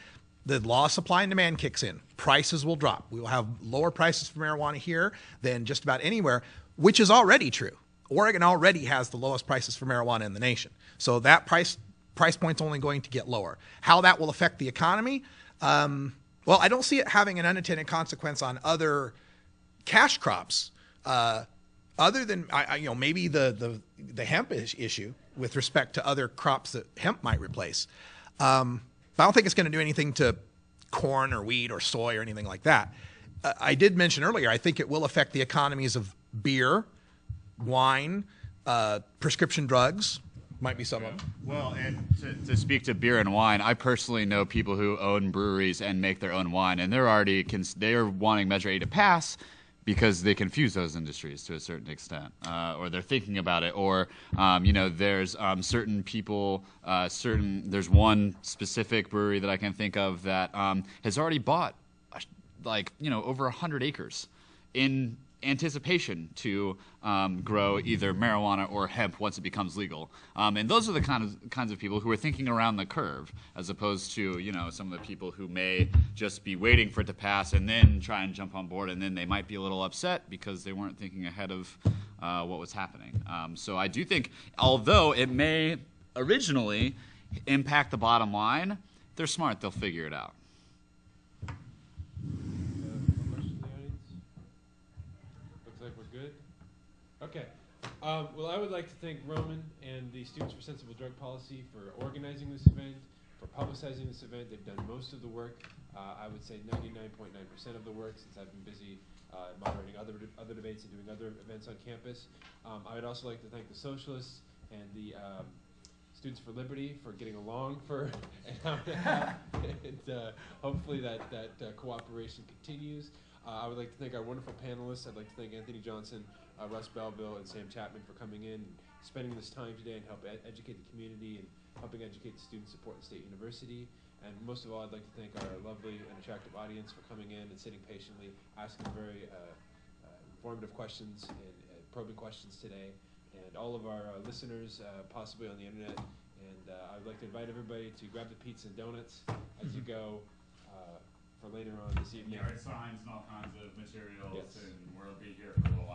the law of supply and demand kicks in. Prices will drop. We will have lower prices for marijuana here than just about anywhere, which is already true. Oregon already has the lowest prices for marijuana in the nation. So that price point's only going to get lower. How that will affect the economy? Well, I don't see it having an unintended consequence on other cash crops, other than maybe the hemp issue with respect to other crops that hemp might replace. But I don't think it's going to do anything to corn or wheat or soy or anything like that. I did mention earlier, I think it will affect the economies of beer, wine, prescription drugs. Might be some of them. Well, and to speak to beer and wine, I personally know people who own breweries and make their own wine, and they're wanting Measure A to pass because they confuse those industries to a certain extent, or they're thinking about it, or there's certain people, there's one specific brewery that I can think of that has already bought over 100 acres in anticipation to grow either marijuana or hemp once it becomes legal, and those are the kinds of people who are thinking around the curve, as opposed to some of the people who may just be waiting for it to pass and then try and jump on board, and then they might be a little upset because they weren't thinking ahead of what was happening. So I do think, although it may originally impact the bottom line, they're smart. They'll figure it out. Okay. Well, I would like to thank Roman and the Students for Sensible Drug Policy for organizing this event, for publicizing this event. They've done most of the work. I would say 99.9% of the work, since I've been busy moderating other debates and doing other events on campus. I would also like to thank the Socialists and the Students for Liberty for getting along for an hour and a half. And hopefully that cooperation continues. I would like to thank our wonderful panelists. I'd like to thank Anthony Johnson, Russ Belville, and Sam Chapman for coming in and spending this time today and help educate the community and helping educate the students supporting State University. And most of all, I'd like to thank our lovely and attractive audience for coming in and sitting patiently, asking very informative questions and probing questions today. And all of our listeners, possibly on the internet. And I would like to invite everybody to grab the pizza and donuts as you go for later on this evening. Yard signs and all kinds of materials, yes. And we'll be here for a little while.